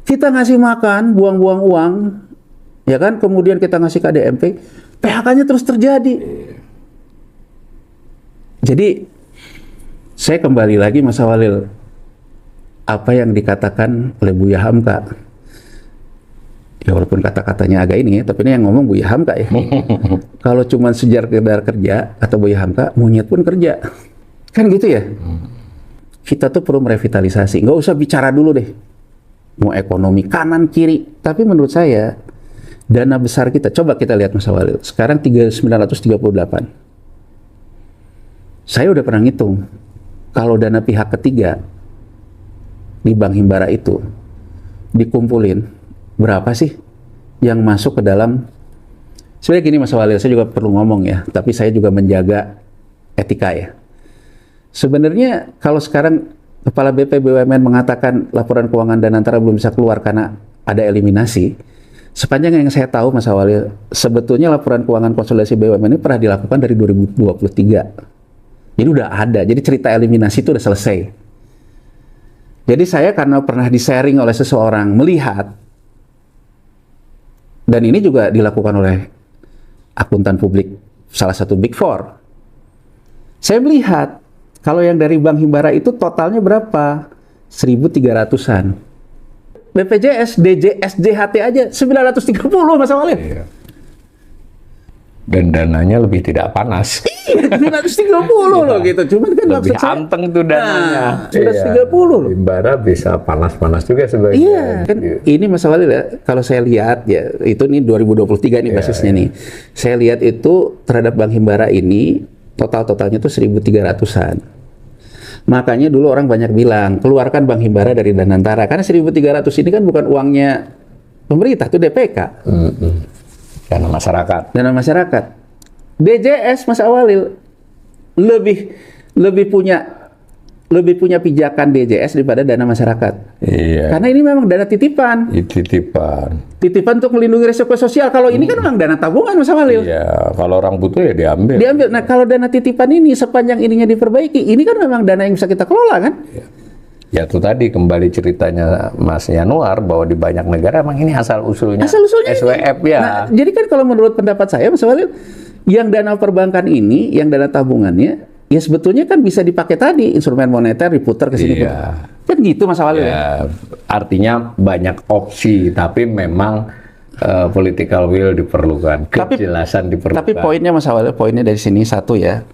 Kita ngasih makan, buang-buang uang, ya kan? Kemudian kita ngasih KDMP, PHK-nya terus terjadi. Jadi, saya kembali lagi, Mas Awalil, apa yang dikatakan oleh Buya Hamka. Ya walaupun kata-katanya agak ini ya, tapi ini yang ngomong Buya Hamka ya. Kalau cuma sekedar kerja, atau Buya Hamka, monyet pun kerja. Kan gitu ya? Kita tuh perlu merevitalisasi. Nggak usah bicara dulu deh. Mau ekonomi kanan, kiri. Tapi menurut saya, dana besar kita, coba kita lihat Mas Awalil. Sekarang 938. Saya udah pernah ngitung, kalau dana pihak ketiga di Bank Himbara itu dikumpulin, berapa sih yang masuk ke dalam, sebenarnya gini Mas Walil, saya juga perlu ngomong ya, tapi saya juga menjaga etika ya. Sebenarnya kalau sekarang Kepala BP BUMN mengatakan laporan keuangan Danantara belum bisa keluar karena ada eliminasi, sepanjang yang saya tahu Mas Walil, sebetulnya laporan keuangan konsolidasi BUMN ini pernah dilakukan dari 2023. Jadi udah ada, jadi cerita eliminasi itu udah selesai. Jadi saya karena pernah di-sharing oleh seseorang melihat, dan ini juga dilakukan oleh akuntan publik salah satu Big Four. Saya melihat, kalau yang dari Bank Himbara itu totalnya berapa? 1.300-an. BPJS, DJS, JHT aja 930 Mas Awalil. Iya. Dan dananya lebih tidak panas. Iya, 930 loh gitu. Cuman kan lebih anteng tuh dananya. 930 loh. Himbara bisa panas-panas juga sebagian. Iya, kan ini Mas Walil ya, kalau saya lihat ya, itu nih 2023 nih basisnya nih. Saya lihat itu terhadap Bank Himbara ini totalnya tuh 1.300-an. Makanya dulu orang banyak bilang, keluarkan Bank Himbara dari Danantara karena 1.300 ini kan bukan uangnya pemerintah, itu DPK. Dana masyarakat. Dana masyarakat. DJS Mas Awalil lebih punya pijakan DJS daripada dana masyarakat. Iya. Karena ini memang dana titipan. Titipan untuk melindungi risiko sosial. Kalau ini kan memang dana tabungan Mas Awalil. Iya, kalau orang butuh ya diambil. Nah, kalau dana titipan ini sepanjang ininya diperbaiki, ini kan memang dana yang bisa kita kelola kan? Iya. Ya itu tadi kembali ceritanya Mas Yanuar bahwa di banyak negara emang ini asal-usulnya SWF ini. Ya. Nah, jadi kan kalau menurut pendapat saya Mas Walil, yang dana perbankan ini, yang dana tabungannya, ya sebetulnya kan bisa dipakai tadi, instrumen moneter diputar ke sini. Iya. Kan gitu Mas Walil ya. Artinya banyak opsi, tapi memang political will diperlukan, kejelasan diperlukan. Tapi poinnya Mas Walil, poinnya dari sini satu ya.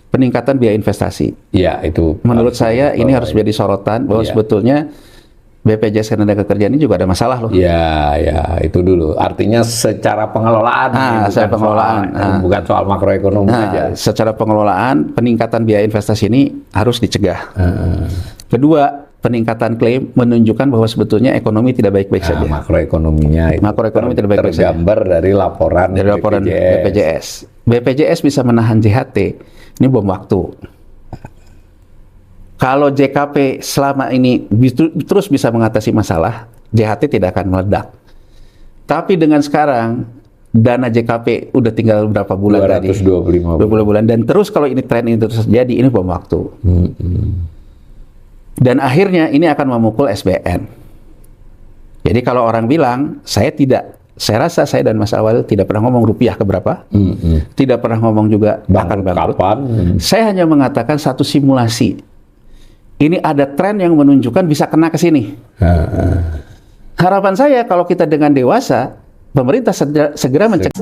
Peningkatan biaya investasi. Ya, itu. Menurut saya ini harus menjadi sorotan bahwa sebetulnya BPJS Ketenagakerjaan ini juga ada masalah loh. Ya, itu dulu. Artinya secara pengelolaan, bukan soal makroekonomi aja. Secara pengelolaan, peningkatan biaya investasi ini harus dicegah. Kedua, peningkatan klaim menunjukkan bahwa sebetulnya ekonomi tidak baik-baik saja. Makroekonominya itu Makroekonomi tidak baik-baik saja. tergambar dari laporan BPJS. BPJS bisa menahan JHT. Ini bom waktu. Kalau JKP selama ini terus bisa mengatasi masalah, JHT tidak akan meledak. Tapi dengan sekarang dana JKP udah tinggal berapa bulan tadi? 225 bulan. Dan terus kalau ini tren ini terus terjadi, ini bom waktu. Dan akhirnya ini akan memukul SBN. Jadi kalau orang bilang, saya rasa saya dan Mas Awal tidak pernah ngomong rupiah keberapa, tidak pernah ngomong juga akan bangkrut. Saya hanya mengatakan satu simulasi. Ini ada tren yang menunjukkan bisa kena ke sini. Harapan saya kalau kita dengan dewasa, pemerintah segera mencegah.